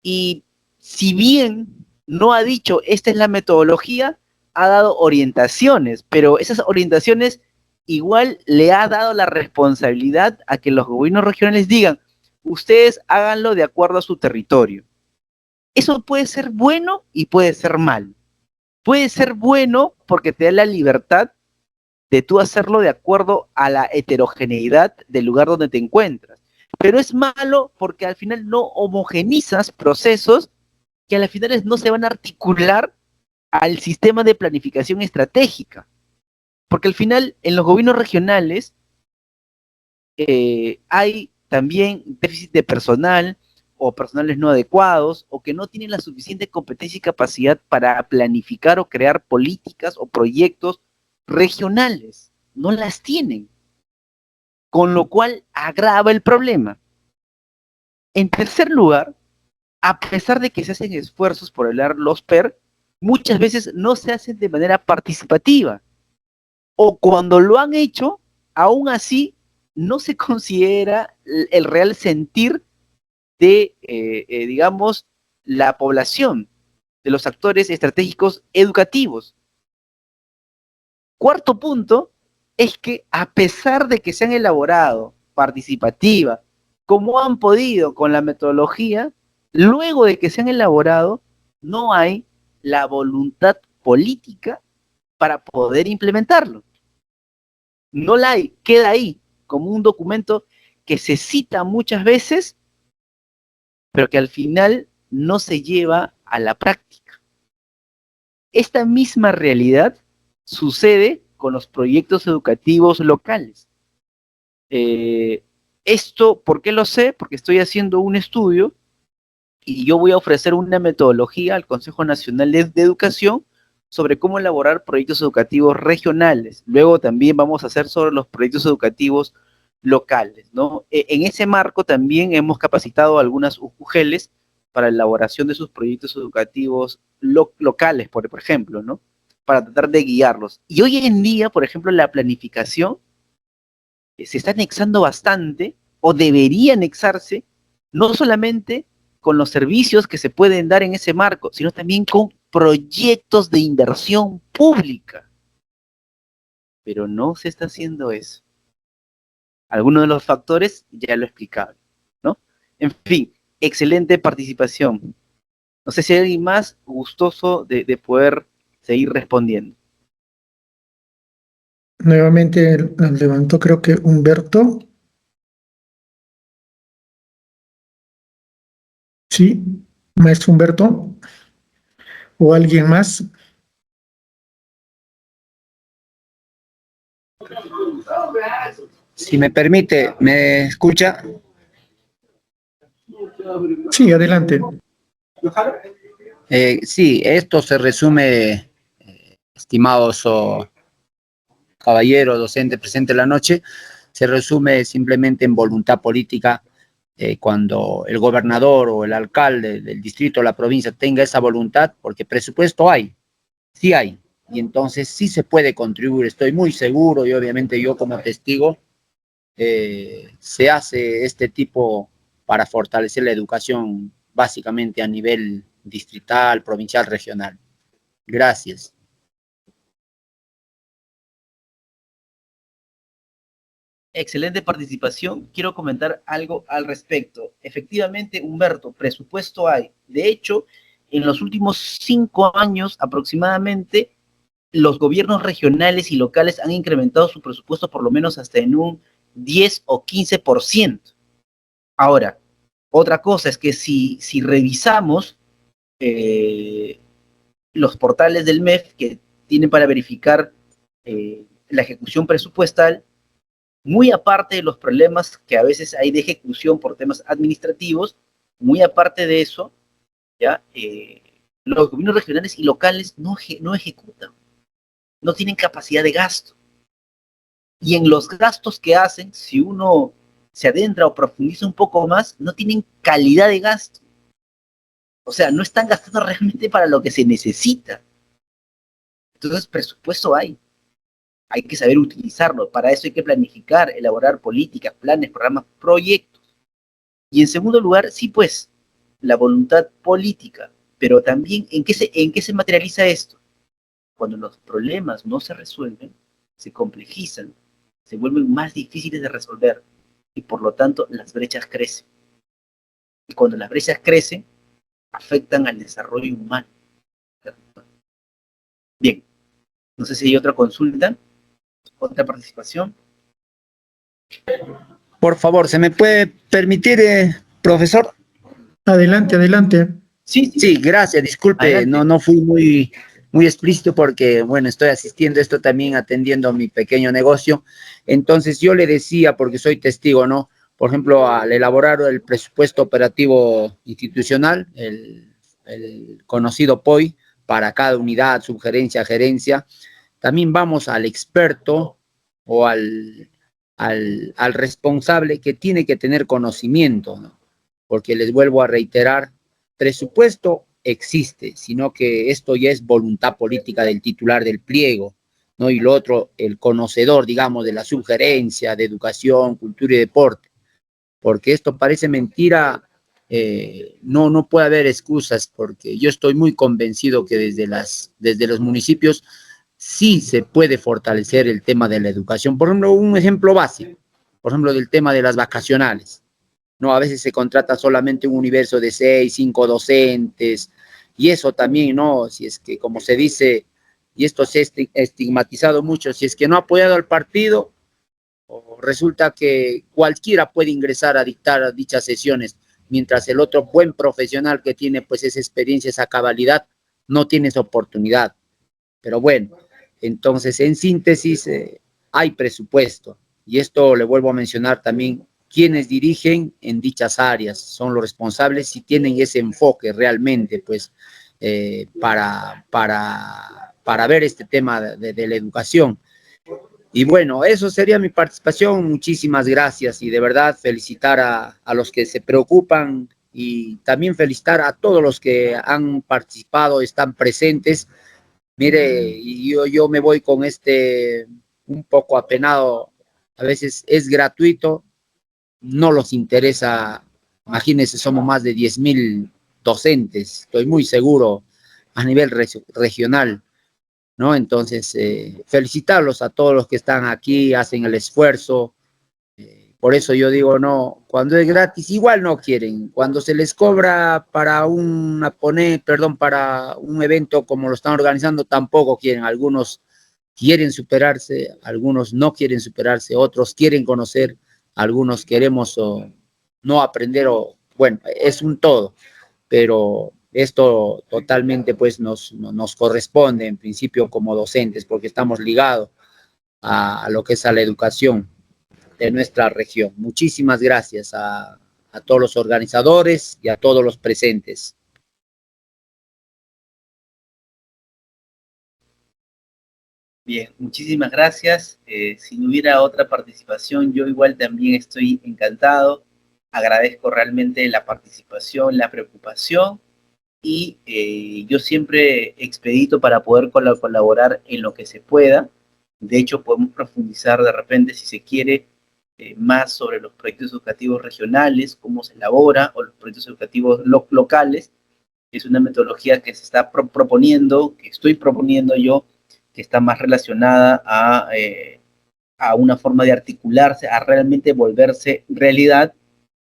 S1: Y si bien no ha dicho esta es la metodología, ha dado orientaciones, pero esas orientaciones igual le ha dado la responsabilidad a que los gobiernos regionales digan, ustedes háganlo de acuerdo a su territorio. Eso puede ser bueno y puede ser mal. Puede ser bueno porque te da la libertad de tú hacerlo de acuerdo a la heterogeneidad del lugar donde te encuentras. Pero es malo porque al final no homogenizas procesos que al final no se van a articular al sistema de planificación estratégica. Porque al final en los gobiernos regionales hay también déficit de personal o personales no adecuados o que no tienen la suficiente competencia y capacidad para planificar o crear políticas o proyectos regionales. No las tienen. Con lo cual agrava el problema. En tercer lugar, a pesar de que se hacen esfuerzos por elevar los PER, muchas veces no se hacen de manera participativa. O cuando lo han hecho, aún así no se considera el real sentir de, digamos, la población, de los actores estratégicos educativos. Cuarto punto es que a pesar de que se han elaborado participativa, como han podido con la metodología, luego de que se han elaborado, no hay la voluntad política para poder implementarlo. No la hay, queda ahí como un documento que se cita muchas veces, pero que al final no se lleva a la práctica. Esta misma realidad sucede con los proyectos educativos locales. Esto, ¿por qué lo sé? Porque estoy haciendo un estudio y yo voy a ofrecer una metodología al Consejo Nacional de Educación sobre cómo elaborar proyectos educativos regionales. Luego también vamos a hacer sobre los proyectos educativos locales, ¿no? En ese marco también hemos capacitado a algunas UJLs para la elaboración de sus proyectos educativos locales, por ejemplo, ¿no? Para tratar de guiarlos. Y hoy en día, por ejemplo, la planificación se está anexando bastante, o debería anexarse, no solamente con los servicios que se pueden dar en ese marco, sino también con proyectos de inversión pública. Pero no se está haciendo eso. Algunos de los factores ya lo he explicado, ¿no? En fin, excelente participación. No sé si hay alguien más gustoso de poder seguir respondiendo.
S4: Nuevamente levantó, creo que Humberto. Sí, maestro Humberto. ¿O alguien más?
S3: Si me permite, ¿me escucha?
S4: Sí, adelante.
S3: Sí, esto se resume, estimados caballeros, docente presente en la noche, se resume simplemente en voluntad política. Cuando el gobernador o el alcalde del distrito o la provincia tenga esa voluntad, porque presupuesto hay, sí hay, y entonces sí se puede contribuir, estoy muy seguro, y obviamente yo como testigo, se hace este tipo para fortalecer la educación básicamente a nivel distrital, provincial, regional. Gracias.
S1: Excelente participación. Quiero comentar algo al respecto. Efectivamente, Humberto, presupuesto hay. De hecho, en los últimos 5 años aproximadamente, los gobiernos regionales y locales han incrementado su presupuesto por lo menos hasta en un 10 o 15%. Ahora, otra cosa es que si revisamos los portales del MEF que tienen para verificar la ejecución presupuestal, muy aparte de los problemas que a veces hay de ejecución por temas administrativos, muy aparte de eso, ¿ya? los gobiernos regionales y locales no ejecutan, no tienen capacidad de gasto. Y en los gastos que hacen, si uno se adentra o profundiza un poco más, no tienen calidad de gasto. O sea, no están gastando realmente para lo que se necesita. Entonces, presupuesto hay que saber utilizarlo. Para eso hay que planificar, elaborar políticas, planes, programas, proyectos. Y en segundo lugar, sí, pues, la voluntad política. Pero también, ¿en qué se materializa esto? Cuando los problemas no se resuelven, se complejizan, se vuelven más difíciles de resolver y por lo tanto las brechas crecen. Y cuando las brechas crecen, afectan al desarrollo humano. Bien, no sé si hay otra consulta, otra participación.
S3: Por favor, ¿se me puede permitir, profesor?
S4: Adelante, adelante.
S1: Sí, sí,
S3: Sí, gracias, disculpe,
S1: adelante.
S3: no fui muy explícito porque, bueno, estoy asistiendo a esto también, atendiendo mi pequeño negocio. Entonces yo le decía, porque soy testigo, ¿no? Por ejemplo, al elaborar el presupuesto operativo institucional, el conocido POI, para cada unidad, subgerencia, gerencia, también vamos al experto o al responsable que tiene que tener conocimiento, ¿no? Porque les vuelvo a reiterar, presupuesto existe, sino que esto ya es voluntad política del titular del pliego, ¿no? Y lo otro, el conocedor, digamos, de la sugerencia, de educación, cultura y deporte, porque esto parece mentira, no puede haber excusas, porque yo estoy muy convencido que desde los municipios sí se puede fortalecer el tema de la educación. Por ejemplo, un ejemplo básico, por ejemplo, del tema de las vacacionales. No, a veces se contrata solamente un universo de 6, 5 docentes, y eso también, ¿no? Si es que, como se dice, y esto se ha estigmatizado mucho, si es que no ha apoyado al partido, o resulta que cualquiera puede ingresar a dictar dichas sesiones, mientras el otro buen profesional que tiene pues esa experiencia, esa cabalidad, no tiene esa oportunidad. Pero bueno, entonces en síntesis hay presupuesto, y esto le vuelvo a mencionar también, quienes dirigen en dichas áreas son los responsables y tienen ese enfoque realmente pues para ver este tema de la educación. Y bueno, eso sería mi participación. Muchísimas gracias y de verdad felicitar a los que se preocupan y también felicitar a todos los que han participado, están presentes. Mire, y yo me voy con un poco apenado, a veces es gratuito, no los interesa, imagínense, somos más de 10.000 docentes, estoy muy seguro a nivel regional, ¿no? Entonces, felicitarlos a todos los que están aquí, hacen el esfuerzo. Por eso yo digo, no, cuando es gratis, igual no quieren. Cuando se les cobra para para un evento como lo están organizando, tampoco quieren. Algunos quieren superarse, algunos no quieren superarse, otros quieren conocer, algunos queremos no aprender, o bueno, es un todo, pero esto totalmente pues nos corresponde en principio como docentes, porque estamos ligados a lo que es a la educación de nuestra región. Muchísimas gracias a todos los organizadores y a todos los presentes.
S1: Bien, muchísimas gracias. Si no hubiera otra participación, yo igual también estoy encantado. Agradezco realmente la participación, la preocupación y yo siempre expedito para poder colaborar en lo que se pueda. De hecho, podemos profundizar de repente, si se quiere, más sobre los proyectos educativos regionales, cómo se elabora, o los proyectos educativos locales. Es una metodología que se está proponiendo, que estoy proponiendo yo, que está más relacionada a una forma de articularse, a realmente volverse realidad,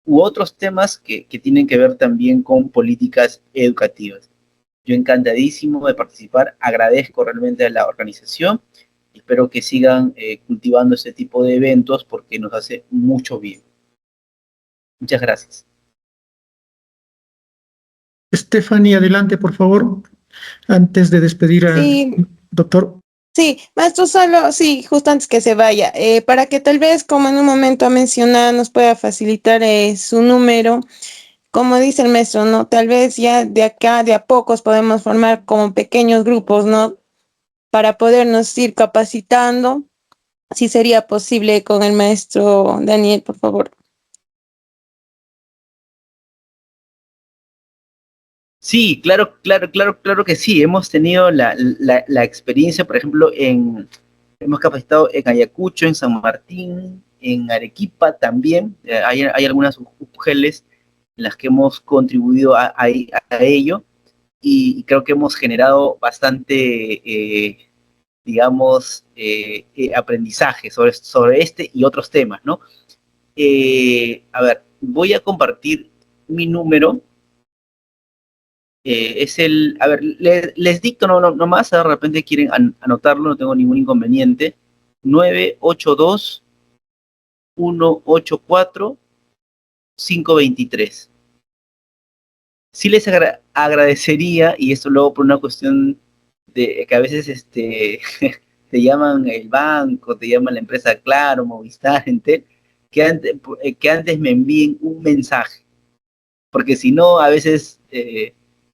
S1: u otros temas que tienen que ver también con políticas educativas. Yo encantadísimo de participar, agradezco realmente a la organización, espero que sigan cultivando este tipo de eventos porque nos hace mucho bien. Muchas gracias.
S4: Stephanie, adelante, por favor, antes de despedir al
S5: Sí,
S4: doctor.
S5: sí, maestro, solo, sí, justo antes que se vaya, para que tal vez, como en un momento ha mencionado, nos pueda facilitar su número como dice el maestro, ¿no? Tal vez ya de acá, de a pocos, podemos formar como pequeños grupos, ¿no? Para podernos ir capacitando. Si sería posible con el maestro Daniel, por favor.
S1: Sí, claro que sí. Hemos tenido la experiencia, por ejemplo, hemos capacitado en Ayacucho, en San Martín, en Arequipa también. Hay algunas UGELs en las que hemos contribuido a ello y creo que hemos generado bastante, digamos, aprendizaje sobre este y otros temas, ¿no? A ver, voy a compartir mi número. A ver, les dicto nomás, de repente quieren anotarlo, no tengo ningún inconveniente. 982-184-523. Sí les agradecería, y esto luego por una cuestión de que a veces te llaman el banco, te llaman la empresa Claro, Movistar, Entel, que antes me envíen un mensaje, porque si no, a veces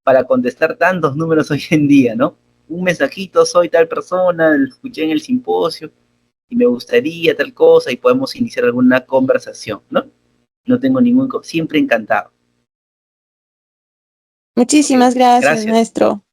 S1: para contestar tantos números hoy en día, ¿no? Un mensajito, soy tal persona, lo escuché en el simposio y me gustaría tal cosa y podemos iniciar alguna conversación, ¿no? No tengo siempre encantado.
S5: Muchísimas
S1: Ok,
S5: gracias,
S1: gracias.
S5: maestro.